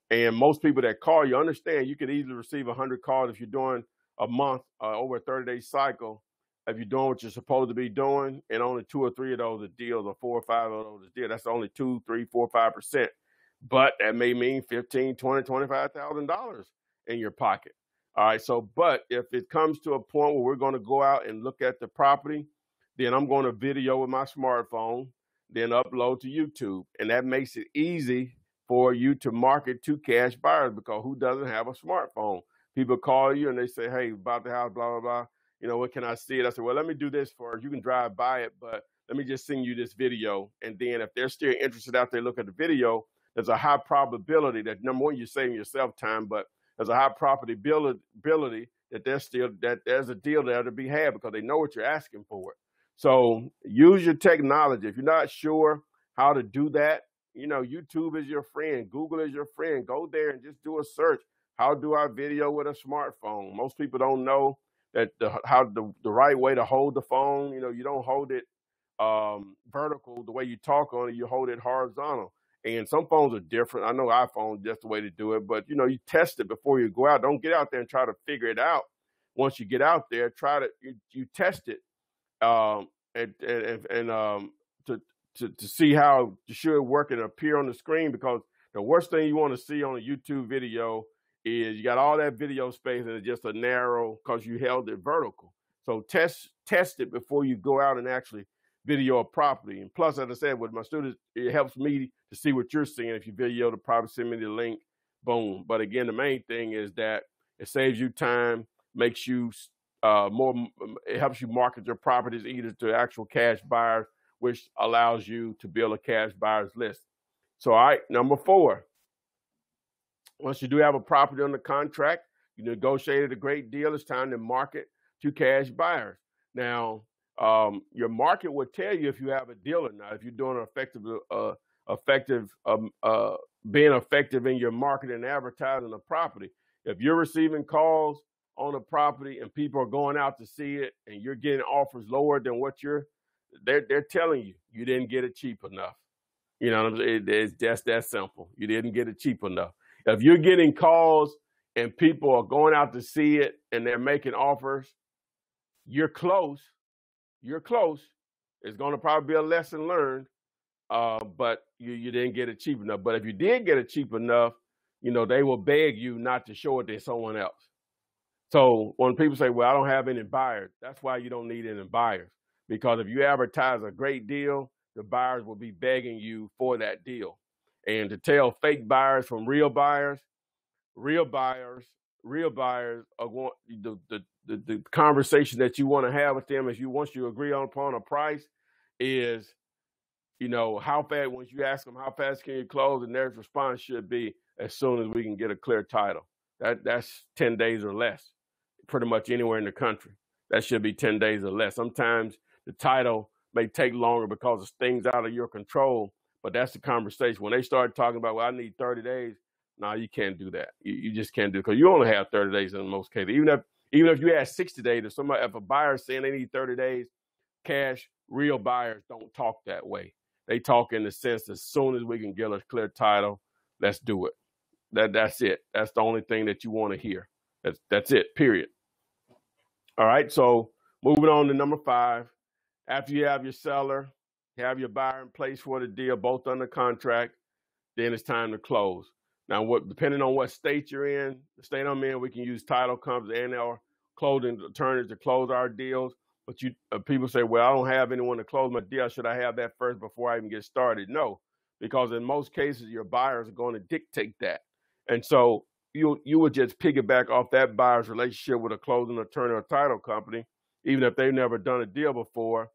and most people that call you understand, you could easily receive 100 calls if you're doing a month over a 30-day cycle. If you're doing what you're supposed to be doing, and only 2 or 3 of those are deals, or 4 or 5 of those are deals, that's only 2, 3, 4, 5%. But that may mean $15,000, $20,000, $25,000 in your pocket. All right. So, but if it comes to a point where we're going to go out and look at the property, then I'm going to video with my smartphone, then upload to YouTube, and that makes it easy for you to market to cash buyers, because who doesn't have a smartphone? People call you and they say, hey, about the house, blah, blah, blah. You know, what can I see it? I said, well, let me do this for you. You can drive by it, but let me just send you this video. And then if they're still interested after they look at the video, there's a high probability that, number one, you're saving yourself time, but there's a high probability that there's a deal there to be had, because they know what you're asking for it. So use your technology. If you're not sure how to do that, you know, YouTube is your friend. Google is your friend. Go there and just do a search. How do I video with a smartphone? Most people don't know that the right way to hold the phone. You know, you don't hold it vertical the way you talk on it. You hold it horizontal. And some phones are different. I know iPhone, that's the way to do it. But, you know, you test it before you go out. Don't get out there and try to figure it out. Once you get out there, you test it to see how it should work and appear on the screen. Because the worst thing you want to see on a YouTube video is you got all that video space and it's just a narrow, because you held it vertical. So test it before you go out and actually video a property. And plus, as I said, with my students, it helps me to see what you're seeing. If you video the property, send me the link, boom. But again, the main thing is that it saves you time, makes you it helps you market your properties either to actual cash buyers, which allows you to build a cash buyers list. So, all right, number 4. Once you do have a property under contract, you negotiated a great deal, it's time to market to cash buyers. Now, your market will tell you if you have a deal or not, if you're doing being effective in your marketing and advertising the property. If you're receiving calls on a property and people are going out to see it and you're getting offers lower than what they're telling you didn't get it cheap enough. You know, it's just that simple. You didn't get it cheap enough. If you're getting calls and people are going out to see it and they're making offers, you're close. It's going to probably be a lesson learned, but you didn't get it cheap enough. But if you did get it cheap enough, you know, they will beg you not to show it to someone else. So when people say, well, I don't have any buyers, that's why you don't need any buyers. Because if you advertise a great deal, the buyers will be begging you for that deal. And to tell fake buyers from real buyers are going, the conversation that you want to have with them is once you agree upon a price is, you know, how fast, once you ask them how fast can you close, and their response should be as soon as we can get a clear title. That's 10 days or less, pretty much anywhere in the country. That should be 10 days or less. Sometimes the title may take longer because of things out of your control, but that's the conversation. When they start talking about, well, I need 30 days, no, you can't do that. You just can't do it, because you only have 30 days in most cases. Even if you have 60 days, if a buyer is saying they need 30 days, cash, real buyers don't talk that way. They talk in the sense, as soon as we can get a clear title, let's do it. That's it. That's the only thing that you want to hear. That's it, period. All right, so moving on to number 5. After you have your seller, you have your buyer in place for the deal, both under contract, then it's time to close. Now, depending on what state you're in, the state I'm in, we can use title companies and our closing attorneys to close our deals. But people say, well, I don't have anyone to close my deal. Should I have that first before I even get started? No, because in most cases, your buyers are going to dictate that. And so you would just piggyback off that buyer's relationship with a closing attorney or title company, even if they've never done a deal before.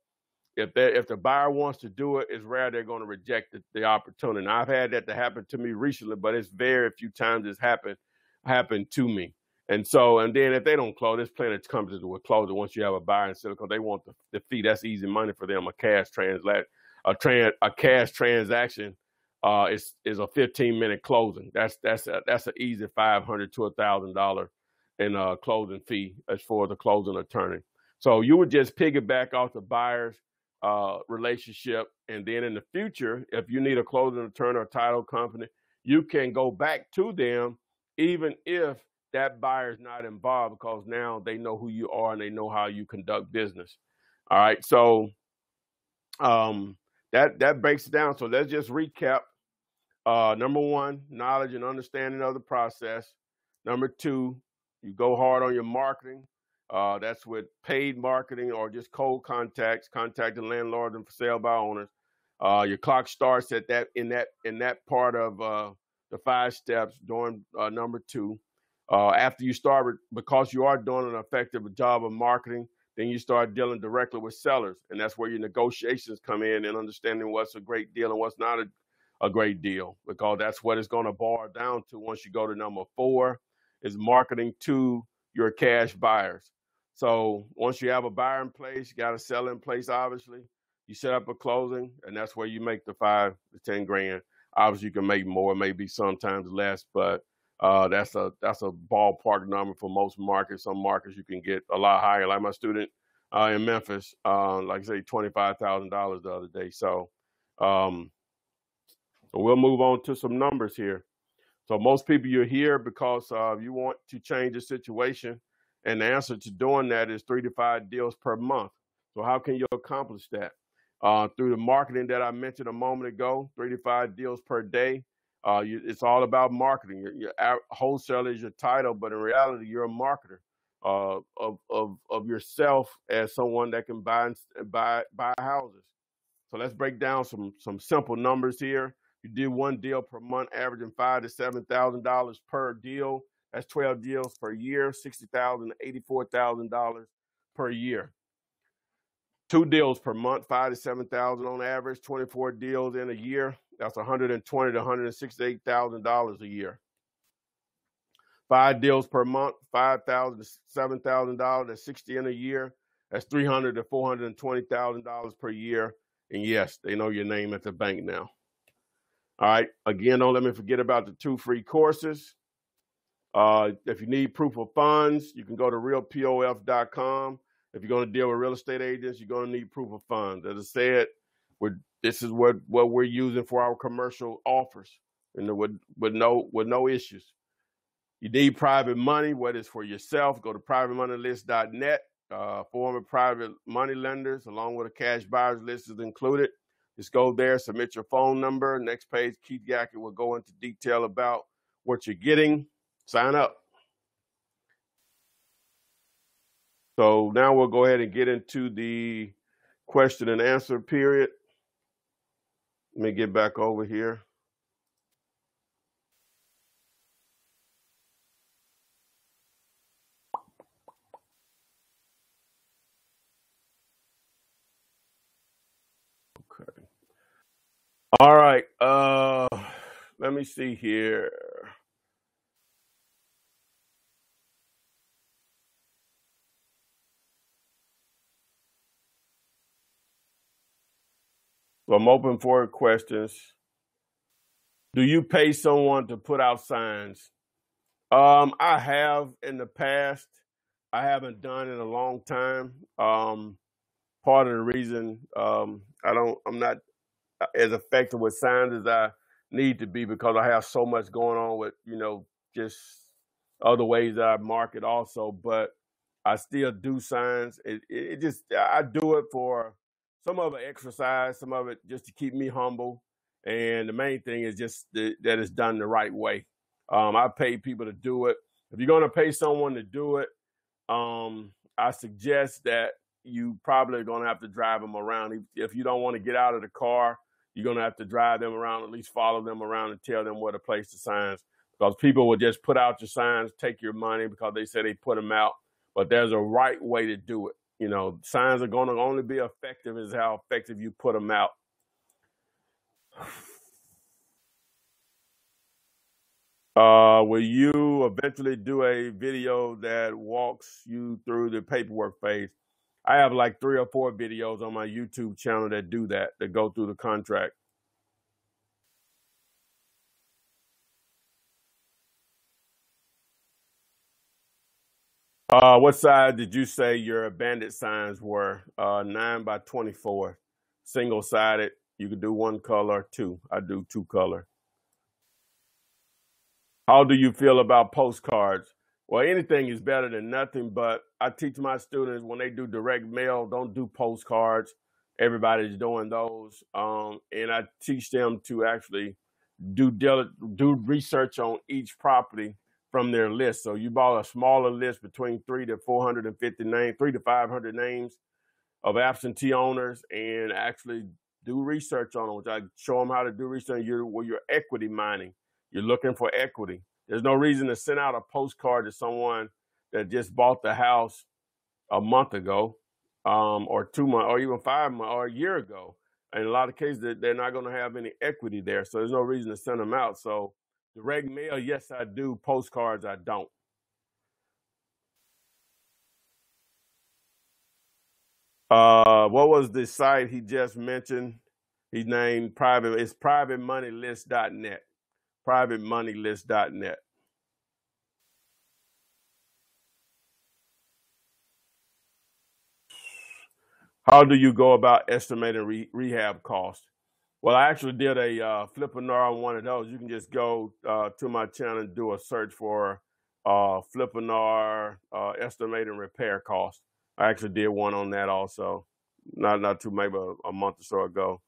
If the buyer wants to do it, it's rare they're going to reject the opportunity. Now, I've had that to happen to me recently, but it's very few times it's happened to me. And then if they don't close, there's plenty of companies that will close it once you have a buyer and seller, because they want the fee. That's easy money for them. A cash transaction is a 15-minute closing. That's an easy $500 to $1,000 in a closing fee as for the closing attorney. So you would just piggyback off the buyer's relationship, and then in the future, if you need a closing attorney or title company, you can go back to them even if that buyer is not involved, because now they know who you are and they know how you conduct business. All right, so that breaks it down. So let's just recap. Number one, knowledge and understanding of the process. Number two, you go hard on your marketing. That's with paid marketing or just cold contacts, contacting landlords and for sale by owners. Your clock starts at that in that part of the 5 steps during number two. After you start, because you are doing an effective job of marketing, then you start dealing directly with sellers, and that's where your negotiations come in and understanding what's a great deal and what's not a great deal, because that's what it's going to boil down to once you go to number 4 is marketing to your cash buyers. So once you have a buyer in place, you got a seller in place, obviously. You set up a closing, and that's where you make the 5 to 10 grand. Obviously, you can make more, maybe sometimes less, but that's a ballpark number for most markets. Some markets you can get a lot higher. Like my student in Memphis, like I say, $25,000 the other day. So we'll move on to some numbers here. So most people, you're here because you want to change the situation, and the answer to doing that is 3 to 5 deals per month. So how can you accomplish that? Through the marketing that I mentioned a moment ago, 3 to 5 deals per day. It's all about marketing. Your wholesaler is your title, but in reality, you're a marketer of yourself as someone that can buy houses. So let's break down some simple numbers here. You do 1 deal per month, averaging $5,000 to $7,000 per deal. That's 12 deals per year, $60,000 to $84,000 per year. 2 deals per month, $5,000 to $7,000 on average, 24 deals in a year. That's $120,000 to $168,000 a year. 5 deals per month, $5,000 to $7,000. That's 60 in a year. That's $300,000 to $420,000 per year. And yes, they know your name at the bank now. All right. Again, don't let me forget about the 2 free courses. If you need proof of funds, you can go to realpof.com. If you're going to deal with real estate agents, you're going to need proof of funds. As I said, this is what we're using for our commercial offers, and with no issues. You need private money, whether it's for yourself, go to privatemoneylist.net. Form of private money lenders, along with a cash buyers list is included. Just go there, submit your phone number. Next page, Keith Gackett will go into detail about what you're getting. Sign up. So now we'll go ahead and get into the question and answer period. Let me get back over here. Okay. All right. Let me see here. So I'm open for questions. Do you pay someone to put out signs? I have in the past. I haven't done it in a long time. Part of the reason I'm not as effective with signs as I need to be, because I have so much going on with, just other ways that I market also, but I still do signs. I do it for some of it exercise, some of it just to keep me humble. And the main thing is just that it's done the right way. I pay people to do it. If you're going to pay someone to do it, I suggest that you probably are going to have to drive them around. If you don't want to get out of the car, you're going to have to drive them around, at least follow them around and tell them where to place the signs. Because people will just put out your signs, take your money because they say they put them out. But there's a right way to do it. Signs are going to only be effective as how effective you put them out. Will you eventually do a video that walks you through the paperwork phase? I have like 3 or 4 videos on my YouTube channel that do that go through the contract. What size did you say your bandit signs were? 9 by 24, single sided. You could do one color, two. I do two color. How do you feel about postcards? Well, anything is better than nothing, but I teach my students when they do direct mail, don't do postcards. Everybody's doing those. And I teach them to actually do research on each property from their list. So you bought a smaller list between 300 to 450 names, 300 to 500 names of absentee owners, and actually do research on them, which I show them how to do research. You're equity mining. You're looking for equity. There's no reason to send out a postcard to someone that just bought the house a month ago, or 2 months, or even 5 months, or a year ago. In a lot of cases, they're not going to have any equity there, so there's no reason to send them out. So direct mail, yes, I do. Postcards, I don't. What was the site he just mentioned? He named private. It's privatemoneylist.net. Privatemoneylist.net. How do you go about estimating rehab costs? Well, I actually did a Flippinar on one of those. You can just go to my channel and do a search for Flippinar estimating repair costs. I actually did one on that also, not too maybe a month or so ago.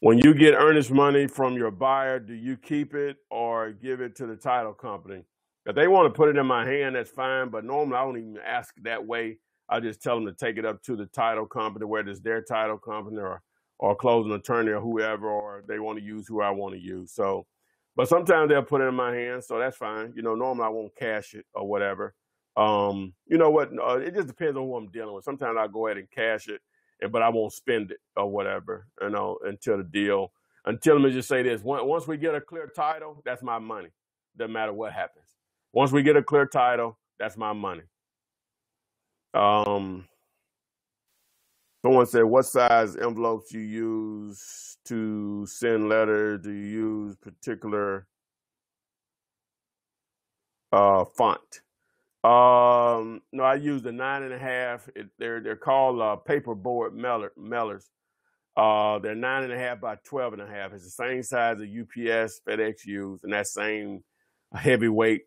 When you get earnest money from your buyer, do you keep it or give it to the title company? If they want to put it in my hand, that's fine. But normally I don't even ask that way. I just tell them to take it up to the title company, whether it's their title company or closing attorney or whoever, or they want to use who I want to use. So, but sometimes they'll put it in my hand, so that's fine. Normally I won't cash it or whatever. You know what? It just depends on who I'm dealing with. Sometimes I'll go ahead and cash it, but I won't spend it or whatever, until the deal. Until, let me just say this: once we get a clear title, that's my money. Doesn't matter what happens. Once we get a clear title, that's my money. Um, Someone said, "What size envelopes you use to send letters? Do you use particular font?" No, I use the 9.5. They're called paperboard mailers. They're 9.5 by 12.5. It's the same size as UPS, FedEx use, and that same heavyweight,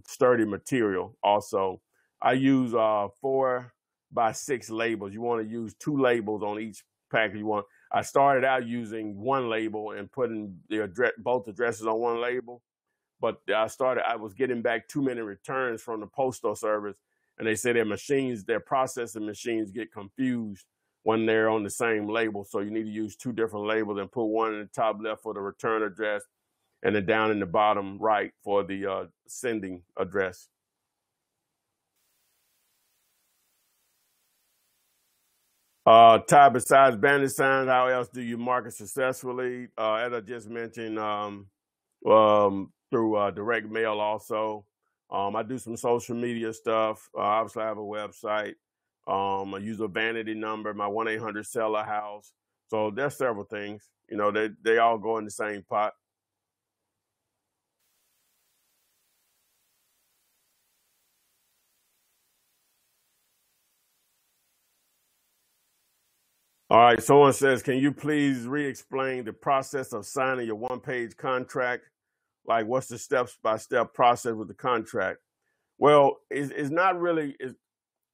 sturdy material. Also, I use 4 by 6 labels. You want to use 2 labels on each package. I started out using 1 label and putting both addresses on 1 label. But I was getting back too many returns from the postal service, and they say their processing machines get confused when they're on the same label. So you need to use 2 different labels and put one in the top left for the return address, and then down in the bottom right for the sending address. Ty, besides bandit signs, how else do you market successfully? As I just mentioned, through direct mail also. I do some social media stuff. Obviously, I have a website. I use a vanity number, my 1-800 seller house. So there's several things. They all go in the same pot. All right, someone says, "Can you please re-explain the process of signing your one-page contract? Like, what's the step-by-step process with the contract?" Well, it's not really.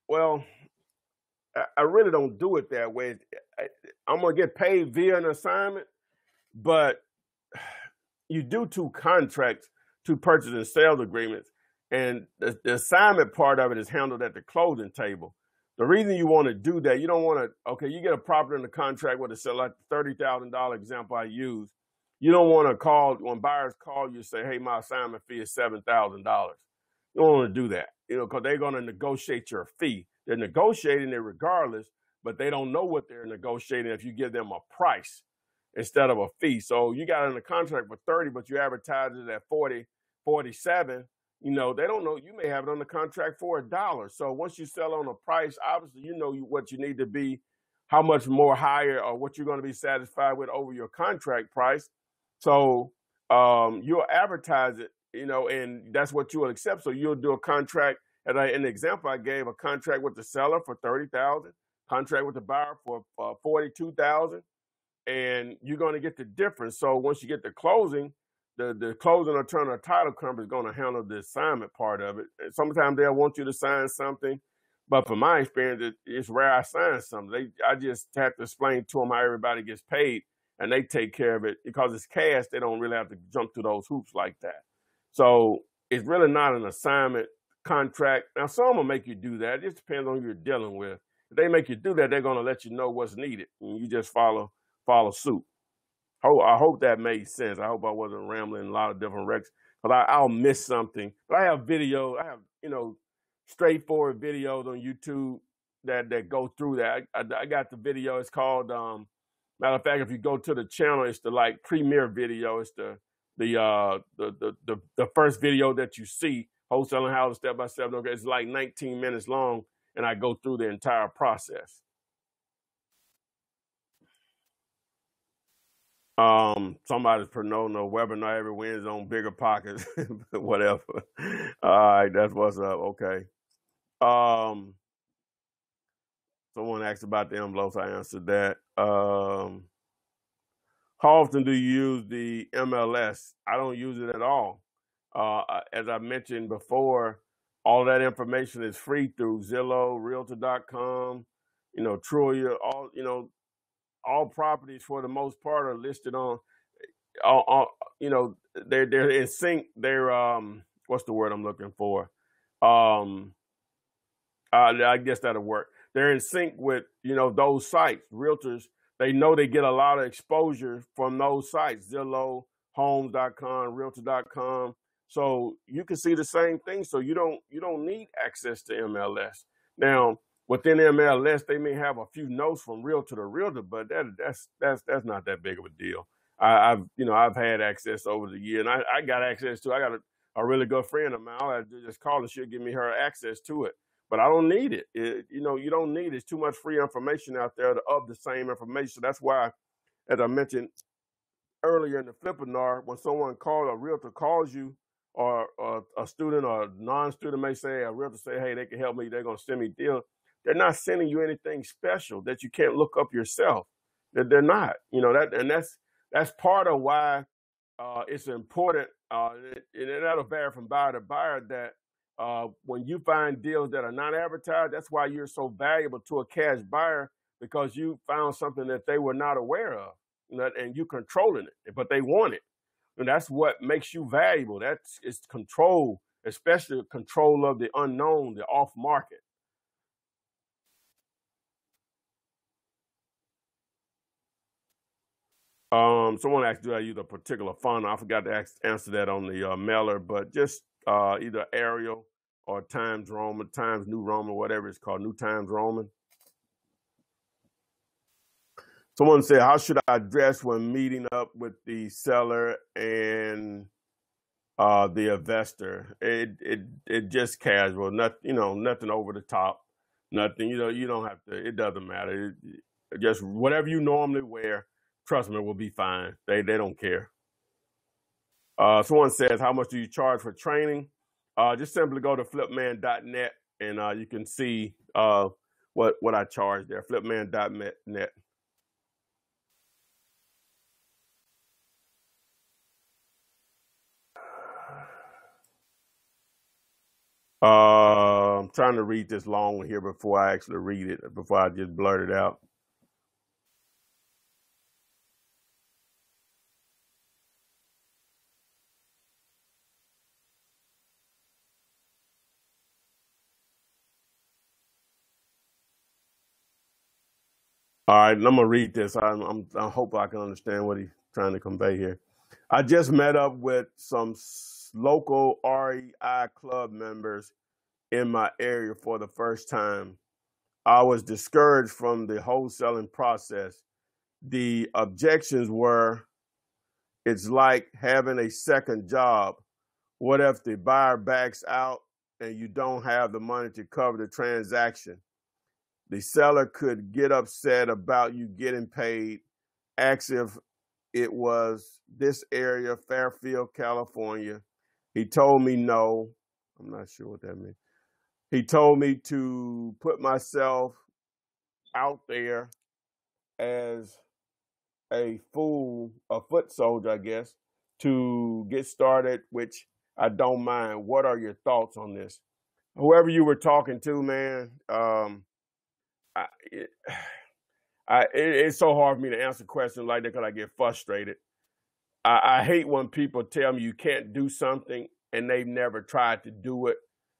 Well, I really don't do it that way. I'm gonna get paid via an assignment, but you do 2 contracts, 2 purchase and sales agreements, and the assignment part of it is handled at the closing table. The reason you want to do that, you don't want to. Okay, you get a property in the contract with a seller, like the $30,000 example I use. You don't want to call when buyers call you, say, "Hey, my assignment fee is $7,000." You don't want to do that, because they're going to negotiate your fee. They're negotiating it regardless, but they don't know what they're negotiating if you give them a price instead of a fee. So you got it in the contract for 30, but you advertise it at 40, 47. They don't know. You may have it on the contract for $1. So once you sell on a price, obviously you know what you need to be, how much more higher, or what you're going to be satisfied with over your contract price. So you'll advertise it and that's what you will accept. So you'll do a contract. In the example I gave, a contract with the seller for $30,000, contract with the buyer for $42,000, and you're going to get the difference. So once you get the closing, the closing attorney or title company is going to handle the assignment part of it. And sometimes they'll want you to sign something, but from my experience, it's rare I sign something. I just have to explain to them how everybody gets paid, and they take care of it. Because it's cash, they don't really have to jump through those hoops like that. So it's really not an assignment contract. Now, some will make you do that. It just depends on who you're dealing with. If they make you do that, they're going to let you know what's needed, and you just follow suit. I hope that made sense. I hope I wasn't rambling in a lot of different wrecks, because I'll miss something. But I have video. I have straightforward videos on YouTube that go through that. I got the video. It's called matter of fact, if you go to the channel, it's the premiere video. It's the first video that you see, wholesaling houses step by step. Okay, it's 19 minutes long, and I go through the entire process. Somebody's promoting a webinar every Wednesday on bigger pockets, whatever. All right, that's what's up. Okay. Someone asked about the envelopes. I answered that. How often do you use the MLS? I don't use it at all. As I mentioned before, all that information is free through Zillow, Realtor.com, Trulia, all properties for the most part are listed on, they're in sync. They're, what's the word I'm looking for? I guess that'll work. They're in sync with, those sites. Realtors, they know they get a lot of exposure from those sites, Zillow, Homes.com, Realtor.com. So you can see the same thing. So you don't need access to MLS. Now, within MLS, they may have a few notes from realtor to realtor, but that's not that big of a deal. I've had access over the year, and I got access to. I got a really good friend of mine. I just call her; she'll give me her access to it. But I don't need it. You don't need it. It's too much free information out there of the same information. That's why, as I mentioned earlier in the Flippinar, when someone a realtor calls you, or a student or a non-student may say, a realtor say, hey, they can help me, they're going to send me deals. They're not sending you anything special that you can't look up yourself. They're not, that's part of why it's important, and that'll vary from buyer to buyer, that when you find deals that are not advertised, that's why you're so valuable to a cash buyer, because you found something that they were not aware of, and you controlling it, but they want it. And that's what makes you valuable. It's control, especially control of the unknown, the off market. Someone asked, do I use a particular font? I forgot to answer that on the mailer, but just either Arial or Times Roman, Times New Roman, whatever it's called, New Times Roman. Someone said, how should I dress when meeting up with the seller and the investor? It just casual, nothing over the top, nothing, you don't have to, it doesn't matter. Just whatever you normally wear, trust me, will be fine. They don't care. Someone says, how much do you charge for training? Just simply go to flipman.net, and you can see what I charge there, flipman.net. I'm trying to read this long one here before I actually read it, before I just blurt it out. All right, I'm gonna read this. I hope I can understand what he's trying to convey here. I just met up with some local REI club members in my area for the first time. I was discouraged from the wholesaling process. The objections were, it's like having a second job. What if the buyer backs out and you don't have the money to cover the transaction? The seller could get upset about you getting paid. Ask if it was this area, Fairfield, California. He told me no. I'm not sure what that means. He told me to put myself out there as a foot soldier, I guess, to get started, which I don't mind. What are your thoughts on this? Whoever you were talking to, man, I, it, it's so hard for me to answer questions like that because I get frustrated. I hate when people tell me you can't do something and they've never tried to do it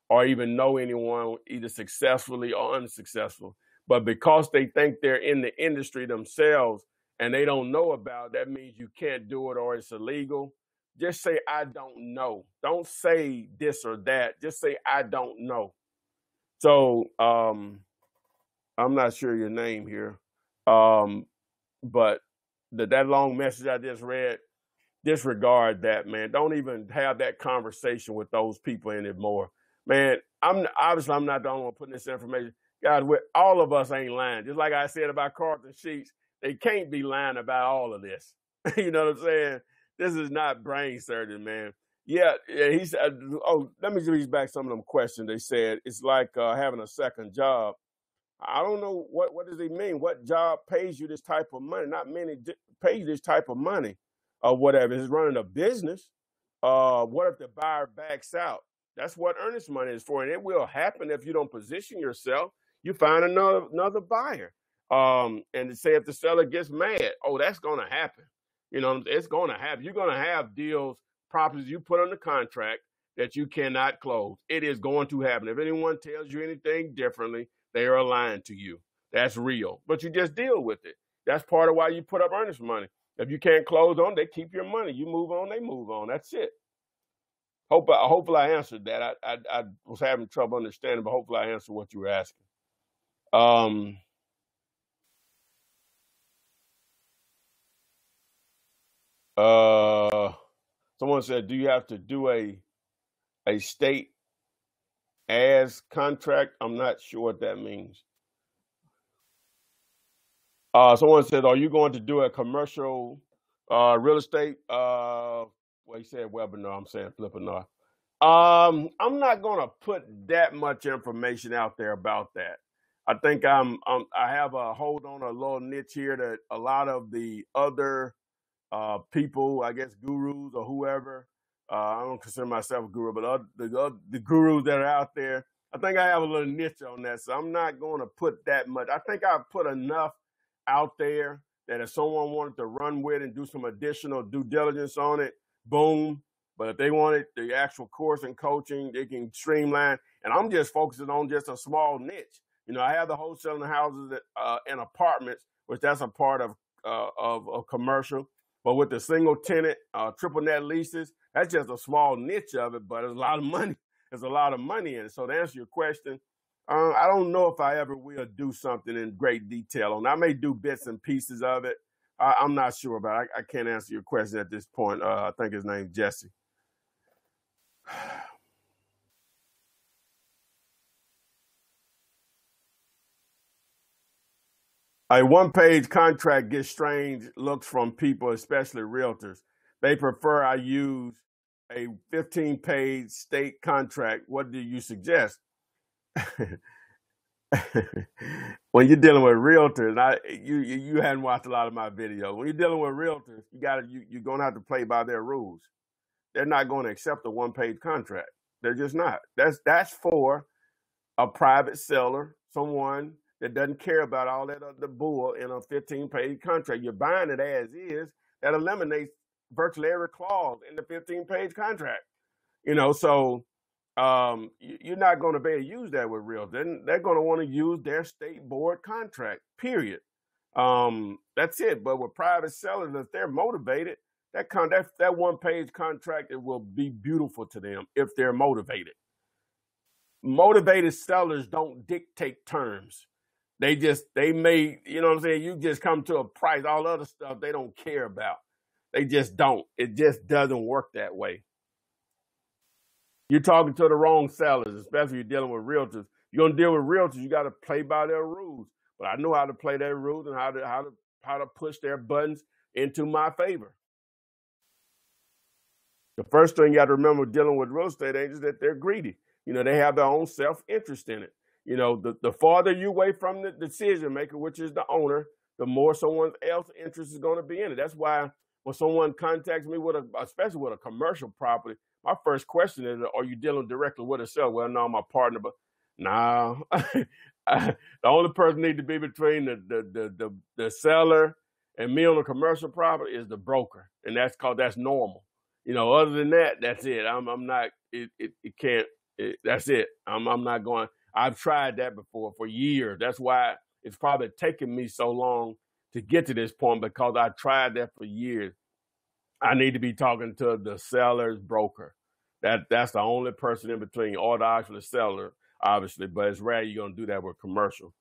or even know anyone either successfully or unsuccessful. But because they think they're in the industry themselves and they don't know about it, that means you can't do it or it's illegal. Just say, I don't know. Don't say this or that. Just say, I don't know. So I'm not sure your name here, but that long message I just read, disregard that, man. Don't even have that conversation with those people anymore, man. I'm not the only one putting this information. Guys, all of us ain't lying. Just like I said about Carlton Sheets, they can't be lying about all of this. You know what I'm saying? This is not brain surgery, man. Yeah, he said. Oh, let me read back some of them questions. They said it's like having a second job. I don't know what does he mean. What job pays you this type of money? Not many pay you this type of money, or whatever. It's running a business. What if the buyer backs out? That's what earnest money is for, and it will happen if you don't position yourself. You find another buyer. And to say if the seller gets mad, oh, that's going to happen. You know, it's going to happen. You're going to have deals, properties you put on the contract that you cannot close. It is going to happen. If anyone tells you anything differently, they are lying to you. That's real. But you just deal with it. That's part of why you put up earnest money. If you can't close on, they keep your money. You move on, they move on. That's it. Hopefully I answered that. I was having trouble understanding, but hopefully I answered what you were asking. Uh, Someone said, do you have to do a state as contract? I'm not sure what that means. Someone said, are you going to do a commercial real estate? Well, he said webinar. I'm saying Flippinar. I'm not going to put that much information out there about that. I think I have a hold on a little niche here that a lot of the other people, I guess gurus or whoever, I don't consider myself a guru, but the gurus that are out there, I think I have a little niche on that. So I'm not going to put that much. I think I've put enough out there that if someone wanted to run with and do some additional due diligence on it, boom. But if they wanted the actual course and coaching, they can streamline. And I'm just focusing on just a small niche. You know, I have the wholesaling houses and apartments, which that's a part of commercial. But with the single tenant, triple net leases, that's just a small niche of it, but there's a lot of money. There's a lot of money in it. So to answer your question, I don't know if I ever will do something in great detail on. I may do bits and pieces of it. I'm not sure about it. I can't answer your question at this point. I think his name's Jesse. A one-page contract gets strange looks from people, especially realtors. They prefer I use a 15-page state contract. What do you suggest? When you're dealing with realtors, you hadn't watched a lot of my videos. When you're dealing with realtors, you're gonna have to play by their rules. They're not going to accept a one-page contract. They're just not. That's for a private seller, someone that doesn't care about all that other bull in a 15-page contract. You're buying it as is. That eliminates virtually every clause in the 15-page contract. You know, so you're not going to be able to use that with realtors. They're going to want to use their state board contract, period. That's it. But with private sellers, if they're motivated, that one-page contract, it will be beautiful to them if they're motivated. Motivated sellers don't dictate terms. They may, you know what I'm saying? You just come to a price, all other stuff they don't care about. They just don't. It just doesn't work that way. You're talking to the wrong sellers, especially if you're dealing with realtors. You're gonna deal with realtors, you gotta play by their rules. But I know how to play their rules and how to push their buttons into my favor. The first thing you got to remember dealing with real estate agents is that they're greedy. They have their own self-interest in it. The farther you away from the decision maker, which is the owner, the more someone else's interest is going to be in it. That's why when someone contacts me especially with a commercial property, my first question is, are you dealing directly with a seller? Well, no, I'm a partner, but no. The only person need to be between the seller and me on a commercial property is the broker, and that's normal. Other than that, that's it. I'm not. It can't. That's it. I'm not going. I've tried that before for years. That's why it's probably taken me so long to get to this point, because I tried that for years. I need to be talking to the seller's broker. That's the only person in between, or the actual seller, obviously. But it's rare you're gonna do that with commercial.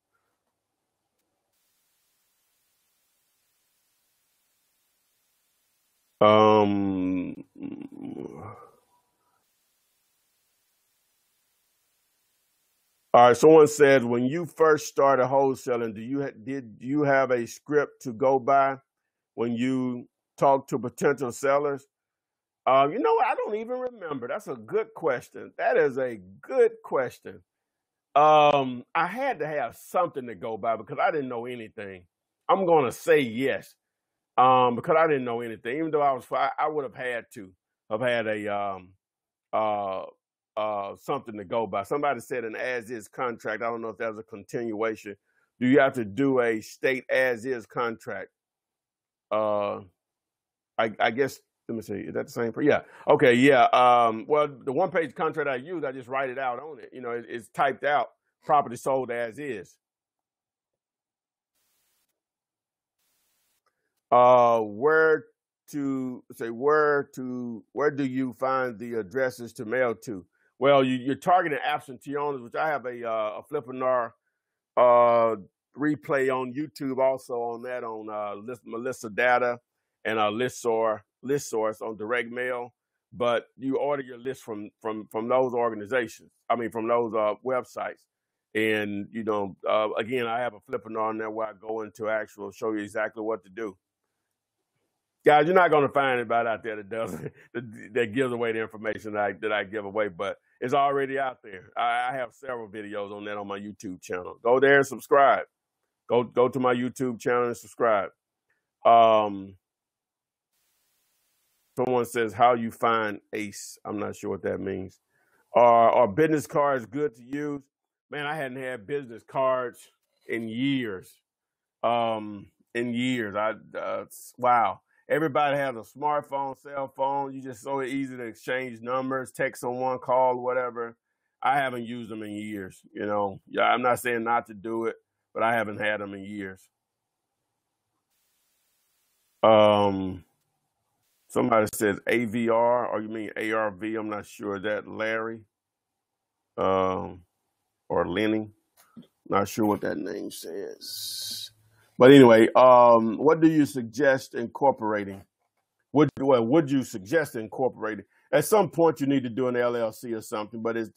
Um. All right. Someone said, when you first started wholesaling, did you have a script to go by when you talk to potential sellers? You know what? I don't even remember. That's a good question. That is a good question. I had to have something to go by because I didn't know anything. I'm gonna say yes. Because I didn't know anything. Even though I would have had to have had a uh something to go by. Somebody said an as-is contract. I don't know if that was a continuation. Do you have to do a state as-is contract? I guess, let me see. Is that the same? Yeah. Okay. Yeah. Well, the one-page contract I use, I just write it out on it. It's typed out. Property sold as is. Where do you find the addresses to mail to? Well, you're targeting absentee owners, which I have a Flippinar replay on YouTube, also on that, on Melissa Data and list source on direct mail. But you order your list from those organizations. I mean, from those websites. And again, I have a Flippinar on there where I go into show you exactly what to do. Guys, you're not going to find anybody out there that does that gives away the information that I give away, but it's already out there. I have several videos on that on my YouTube channel. Go there and subscribe. Go to my YouTube channel and subscribe. Someone says, how you find ACE. I'm not sure what that means. Are business cards good to use? Man, I hadn't had business cards in years. Wow. Everybody has a smartphone, cell phone. You just so easy to exchange numbers, text someone, call, whatever. I haven't used them in years. Yeah, I'm not saying not to do it, but I haven't had them in years. Somebody says AVR, or you mean ARV? I'm not sure. Is that Larry or Lenny? Not sure what that name says. But anyway, what do you suggest incorporating? Would you suggest incorporating? At some point, you need to do an LLC or something, but it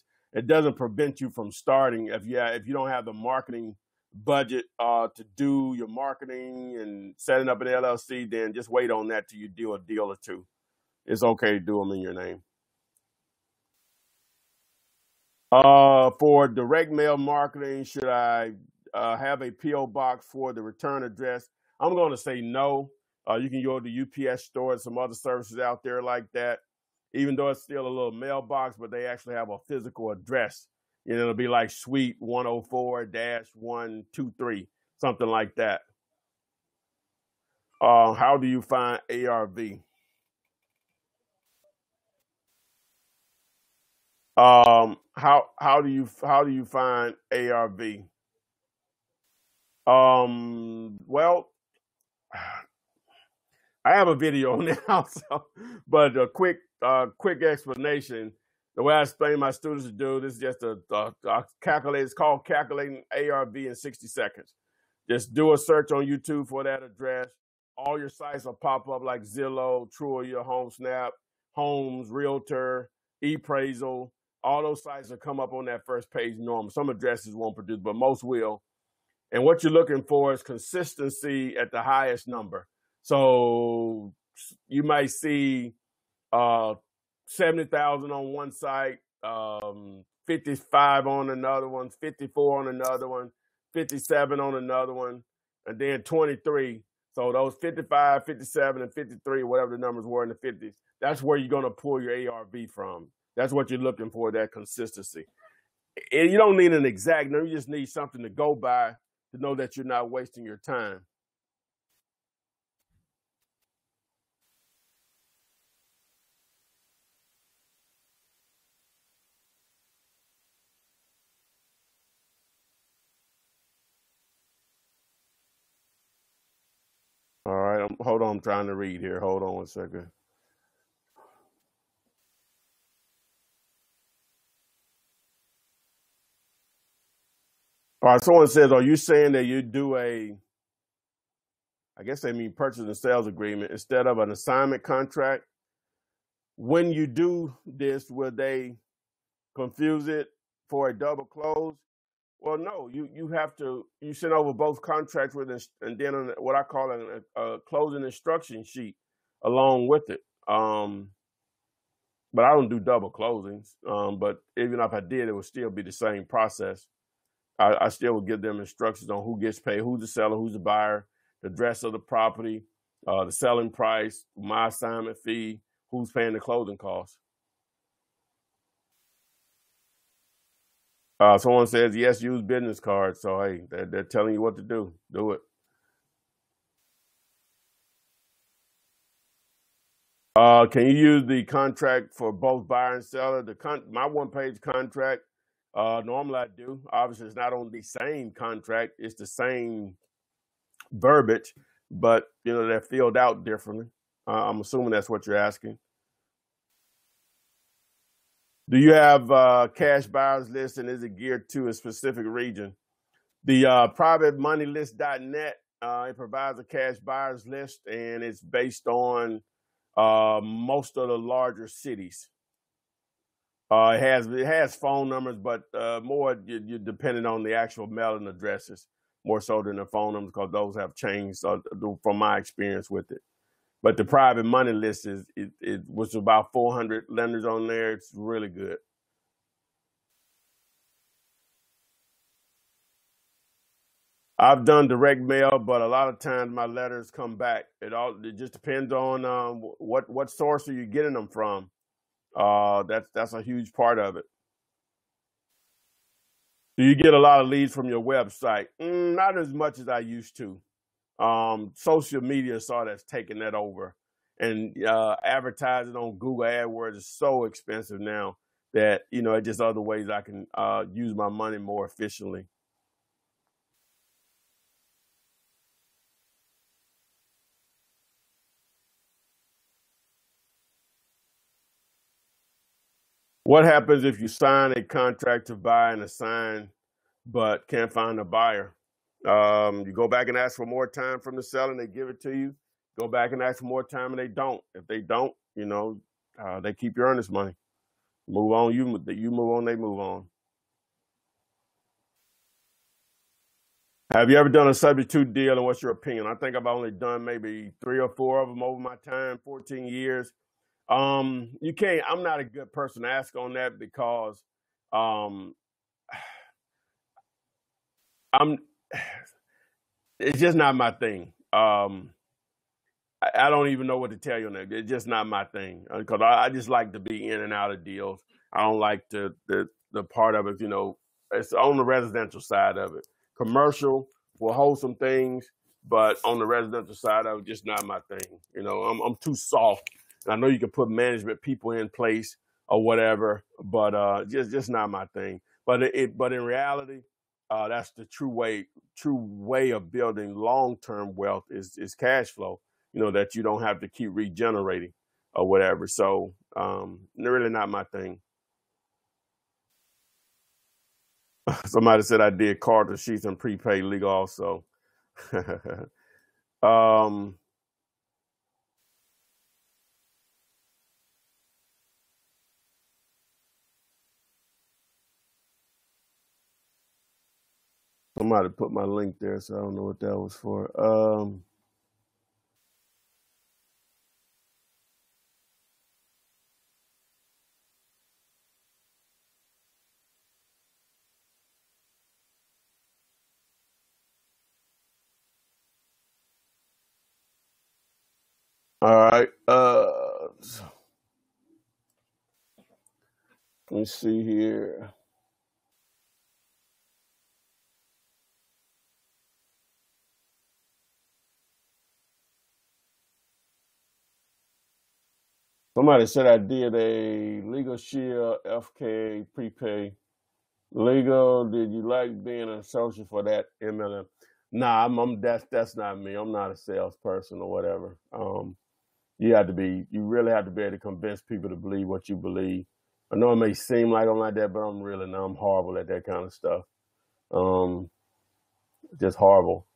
doesn't prevent you from starting if you don't have the marketing budget to do your marketing and setting up an LLC. Then just wait on that till you do a deal or two. It's okay to do them in your name. For direct mail marketing, should I have a PO box for the return address? I'm going to say no. You can go to UPS store and some other services out there like that. Even though it's still a little mailbox, but they actually have a physical address. It'll be like Suite 104-123, something like that. How do you find ARV? How do you find ARV? Well, I have a video on that also, but a quick explanation. The way I explain my students to do this is just a calculate. It's called calculating ARV in 60 seconds. Just do a search on YouTube for that address. All your sites will pop up like Zillow, Trulia, HomeSnap, Homes, Realtor, ePraisal. All those sites will come up on that first page normal. Some addresses won't produce, but most will. And what you're looking for is consistency at the highest number. So you might see 70,000 on one site, 55 on another one, 54 on another one, 57 on another one, and then 23. So those 55, 57, and 53, whatever the numbers were in the 50s, that's where you're going to pull your ARV from. That's what you're looking for, that consistency. And you don't need an exact number. You just need something to go by to know that you're not wasting your time. All right, hold on. I'm trying to read here. Hold on one second. All right, someone says, are you saying that you do I guess they mean purchase and sales agreement instead of an assignment contract? When you do this, will they confuse it for a double close? Well, no, you have to, you send over both contracts with this, and then what I call a closing instruction sheet along with it. But I don't do double closings. But even if I did, it would still be the same process. I still would give them instructions on who gets paid, who's the seller, who's the buyer, the address of the property, the selling price, my assignment fee, who's paying the closing costs. Someone says, yes, use business cards. So, hey, they're telling you what to do. Do it. Can you use the contract for both buyer and seller? My one-page contract, normally I do. Obviously, it's not on the same contract. It's the same verbiage, but, they're filled out differently. I'm assuming that's what you're asking. Do you have cash buyers list, and is it geared to a specific region? The privatemoneylist.net, it provides a cash buyers list, and it's based on most of the larger cities. It has phone numbers, but more you're dependent on the actual mailing addresses more so than the phone numbers, because those have changed from my experience with it. But the private money list it was about 400 lenders on there. It's really good. I've done direct mail, but a lot of times my letters come back. It just depends on what source are you getting them from. That's a huge part of it. Do you get a lot of leads from your website? Not as much as I used to. Social media sort of taking that over, and advertising on Google AdWords is so expensive now that it's just other ways I can use my money more efficiently. What happens if you sign a contract to buy and assign, but can't find a buyer? You go back and ask for more time from the seller, and they give it to you. Go back and ask for more time, and they don't. If they don't, they keep your earnest money. Move on. You move on. They move on. Have you ever done a substitute deal, and what's your opinion? I think I've only done maybe 3 or 4 of them over my time, 14 years. You can't. I'm not a good person to ask on that because um, I'm. It's just not my thing. I don't even know what to tell you on that. It's just not my thing because I just like to be in and out of deals. I don't like the part of it. It's on the residential side of it. Commercial will hold some things, but on the residential side of it, just not my thing. I'm too soft. And I know you can put management people in place or whatever, but just not my thing. But in reality, that's the true way of building long-term wealth is cash flow. That you don't have to keep regenerating or whatever. So really not my thing. Somebody said I did Carter sheets and prepaid legal also. um, Somebody put my link there, so I don't know what that was for. All right. Let me see here. Somebody said I did a legal shield FK prepay. Legal, did you like being an associate for that MLM? Nah, that's not me. I'm not a salesperson or whatever. You really have to be able to convince people to believe what you believe. I know it may seem like I'm like that, but I'm really not. I'm horrible at that kind of stuff. Um, just horrible.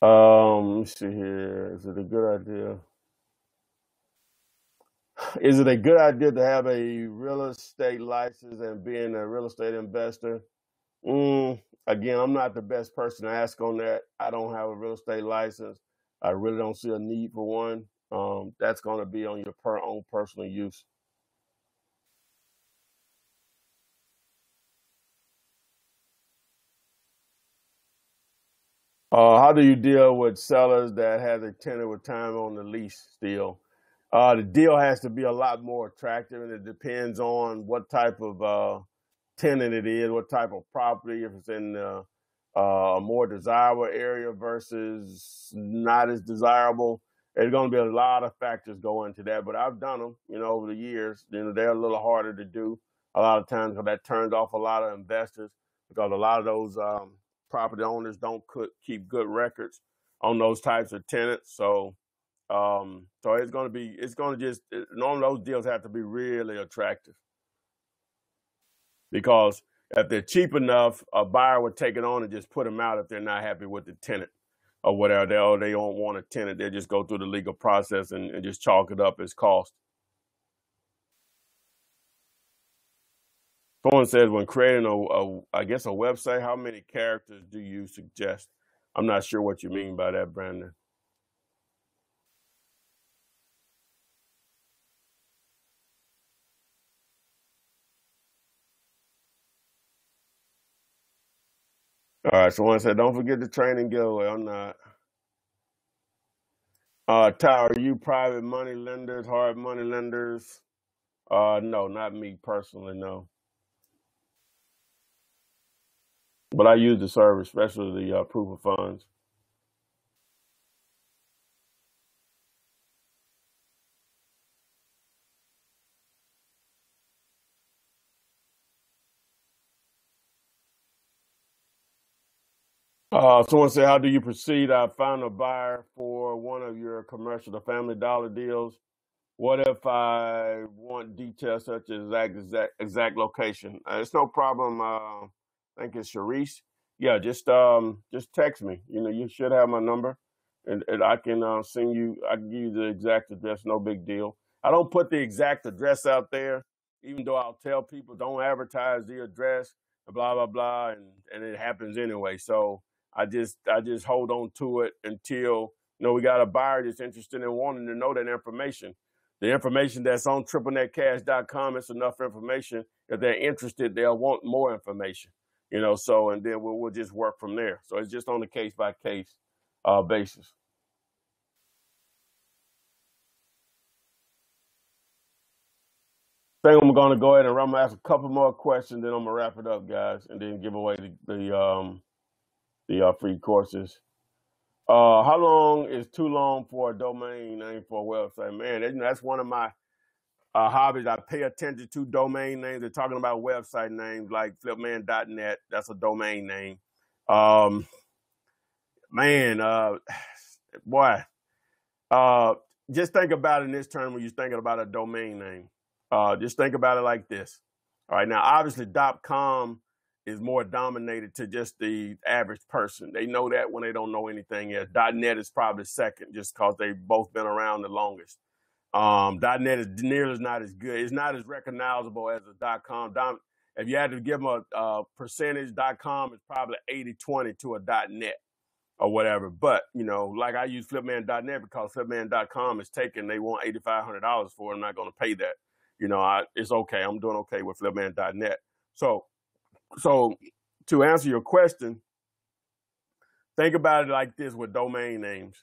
Let me see here. Is it a good idea? Is it a good idea to have a real estate license and being a real estate investor? Again, I'm not the best person to ask on that. I don't have a real estate license. I really don't see a need for one. That's going to be on your own personal use. How do you deal with sellers that have a tenant with time on the lease still? The deal has to be a lot more attractive, and it depends on what type of tenant it is, what type of property, if it's in a more desirable area versus not as desirable. There's going to be a lot of factors go into that, but I've done them, over the years. They're a little harder to do a lot of times, because that turns off a lot of investors, because a lot of those property owners don't keep good records on those types of tenants. So it's going to just, none of those deals have to be really attractive, because if they're cheap enough, a buyer would take it on and just put them out if they're not happy with the tenant or whatever. They don't want a tenant. They just go through the legal process and just chalk it up as cost. Someone says, when creating I guess a website, how many characters do you suggest? I'm not sure what you mean by that, Brandon. All right, someone said, don't forget the training giveaway. I'm not. Ty, are you private money lenders, hard money lenders? No, not me personally, no. But I use the service, especially the proof of funds. Someone said, how do you proceed? I found a buyer for one of your commercial, the Family Dollar deals. What if I want details such as exact location? It's no problem. I think it's Sharice. Yeah, just text me. You should have my number, and I can send you. I can give you the exact address. No big deal. I don't put the exact address out there, even though I'll tell people don't advertise the address, blah blah blah, and it happens anyway. So I just hold on to it until we got a buyer that's interested in wanting to know that information. The information that's on triplenetcash.com, it's enough information. If they're interested, they'll want more information, so, and then we'll just work from there. So it's just on a case by case basis. I think I'm going to go ahead and I'm going to ask a couple more questions, then I'm going to wrap it up, guys, and then give away the free courses. How long is too long for a domain name for a website? Man, that's one of my hobbies. I pay attention to domain names. They're talking about website names like flipman.net. That's a domain name. Um, man, boy, uh, just think about it in this term when you're thinking about a domain name. Just think about it like this. All right, now obviously .com is more dominated to just the average person. They know that when they don't know anything else. .net is probably second, just because they've both been around the longest. .net is nearly not as good. It's not as recognizable as a .com. If you had to give them a percentage, .com is probably 80-20 to a .net or whatever. But, like I use flipman.net because flipman.com is taken. They want $8,500 for it. I'm not going to pay that. it's okay. I'm doing okay with flipman.net. So to answer your question, think about it like this with domain names.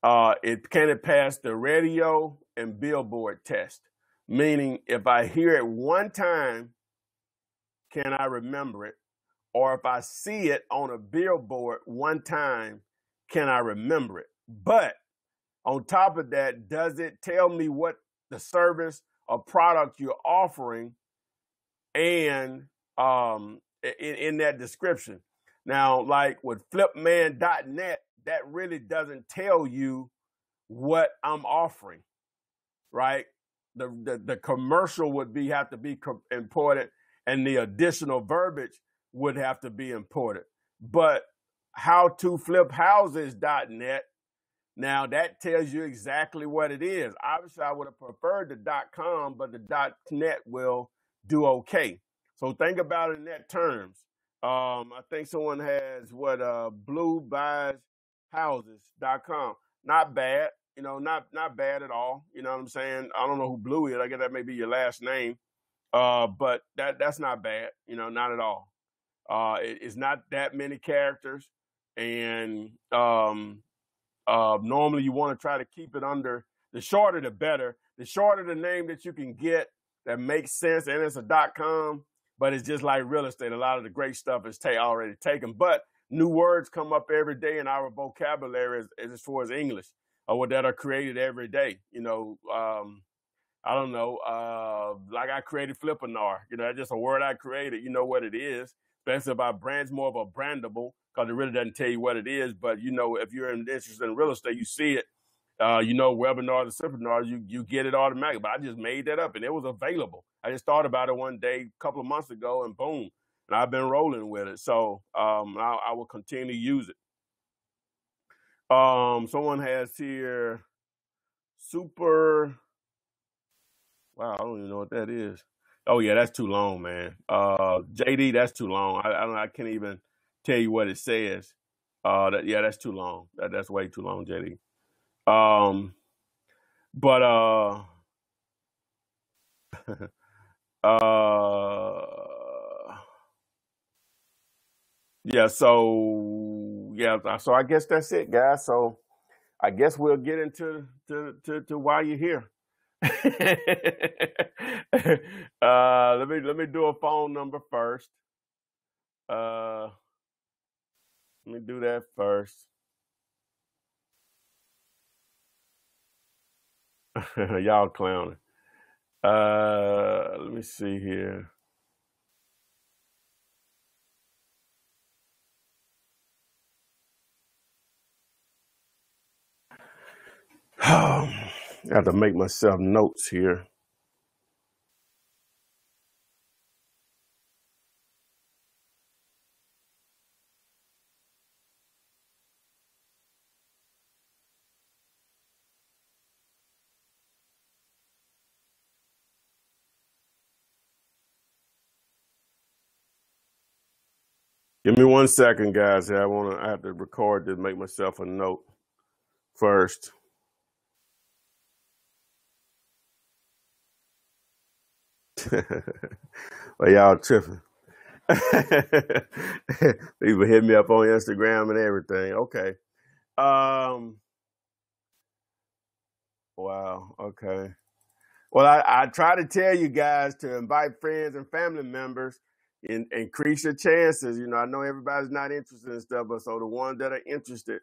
Can it pass the radio and billboard test? Meaning, if I hear it one time, can I remember it? Or if I see it on a billboard one time, can I remember it? But on top of that, does it tell me what the service or product you're offering and in that description? Now, like with flipman.net, that really doesn't tell you what I'm offering, right? The commercial would have to be important, and the additional verbiage would have to be important. But howtofliphouses.net, now that tells you exactly what it is. Obviously, I would have preferred the .com, but the .net will do okay. So think about it in that terms. I think someone has bluebuys.houses.com. Not bad, not bad at all. You know what I'm saying? I don't know who Blue is. I guess that may be your last name. But that's not bad, not at all. It's not that many characters, and normally you want to try to keep it under. The shorter, the better. The shorter the name that you can get that makes sense, and it's a .com. But it's just like real estate. A lot of the great stuff is already taken. But new words come up every day in our vocabulary as far as English, or that are created every day. I don't know, like I created Flippinar. That's just a word I created. You know what it is. Especially if our brand's more of a brandable, because it really doesn't tell you what it is. But, if you're interested in real estate, you see it. Webinars and seminars, you get it automatically. But I just made that up, and it was available. I just thought about it one day a couple of months ago, and boom. And I've been rolling with it. So I will continue to use it. Someone has here super... Wow, I don't even know what that is. Oh yeah, that's too long, man. JD, that's too long. I can't even tell you what it says. That's too long. That's way too long, JD. But yeah. So I guess that's it, guys. So I guess we'll get into to why you're here. Let me do a phone number first. Let me do that first. Y'all clowning. Let me see here. I have to make myself notes here. Give me 1 second, guys. I have to record to make myself a note first. Well, y'all tripping. People hit me up on Instagram and everything. Okay. Wow. Okay. Well, I try to tell you guys to invite friends and family members and increase your chances. I know everybody's not interested in stuff, but so the ones that are interested,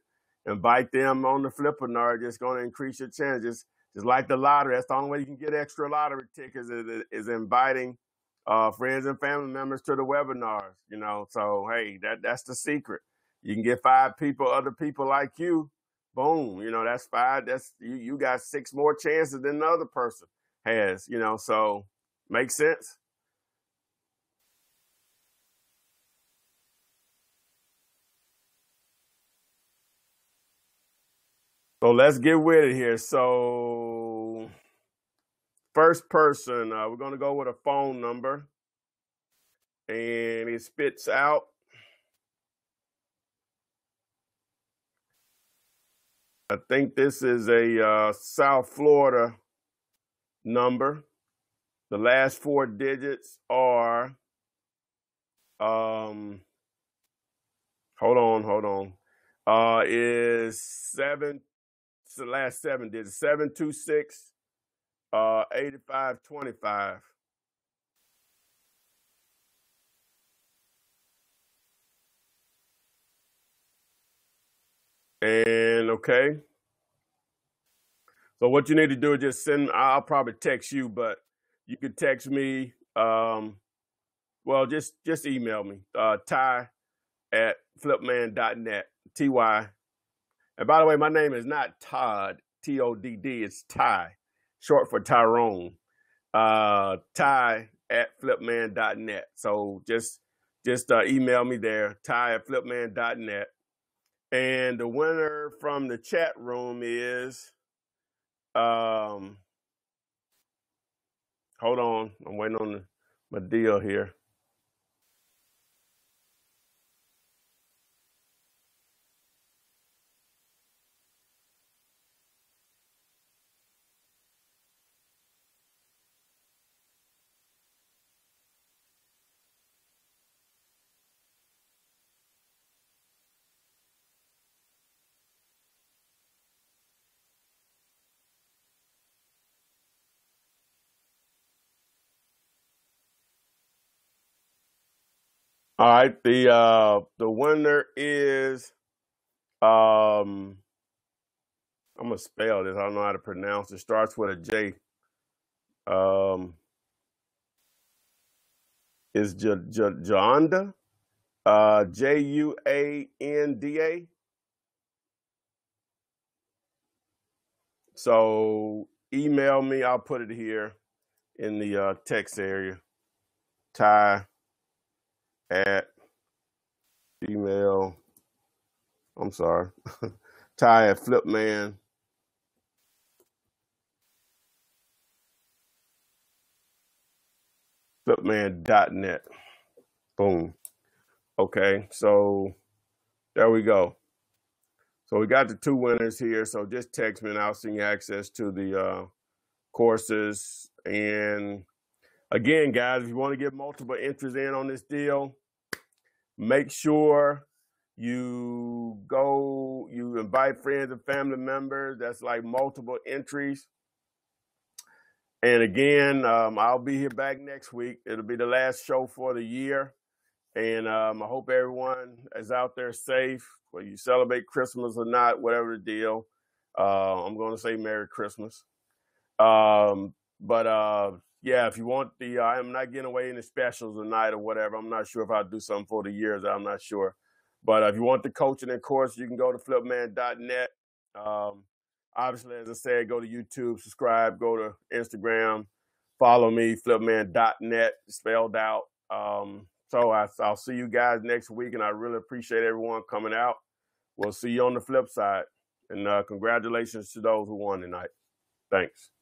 invite them on the Flippinar. Just going to increase your chances. Just like the lottery. That's the only way you can get extra lottery tickets is inviting friends and family members to the webinars. So hey, that's the secret. You can get 5 people, other people like you. Boom. That's 5. That's you got 6 more chances than the other person has, so makes sense. So let's get with it here. So first person, we're going to go with a phone number, and it spits out. I think this is a South Florida number. The last 4 digits are, hold on. Is 7, it's the last 7 digits, 726, 8525. And okay. So what you need to do is just send, I'll probably text you, but you can text me, well, just email me, ty@flipman.net, Ty. And by the way, my name is not Todd, Todd, it's Ty, short for Tyrone. Ty@flipman.net. So just email me there, ty@flipman.net. And the winner from the chat room is, hold on, I'm waiting on my deal here. All right, the winner is, I'm gonna spell this. I don't know how to pronounce it. Starts with a J. Is Juanda, Juanda. So email me. I'll put it here in the text area. Ty at Gmail. I'm sorry. Ty at Flipman. Flipman.net. Boom. Okay, so there we go. So we got the 2 winners here. So just text me and I'll send you access to the courses. And again, guys, if you want to get multiple entries in on this deal, make sure you invite friends and family members. That's like multiple entries. And again, I'll be here back next week. It'll be the last show for the year. And I hope everyone is out there safe, whether you celebrate Christmas or not, whatever the deal. I'm going to say Merry Christmas. Yeah, if you want I'm not getting away any specials tonight or whatever. I'm not sure if I'll do something for the years. I'm not sure. But if you want the coaching and course, you can go to flipman.net. Obviously, as I said, go to YouTube, subscribe, go to Instagram, follow me, flipman.net, spelled out. So I'll see you guys next week, and I really appreciate everyone coming out. We'll see you on the flip side. And congratulations to those who won tonight. Thanks.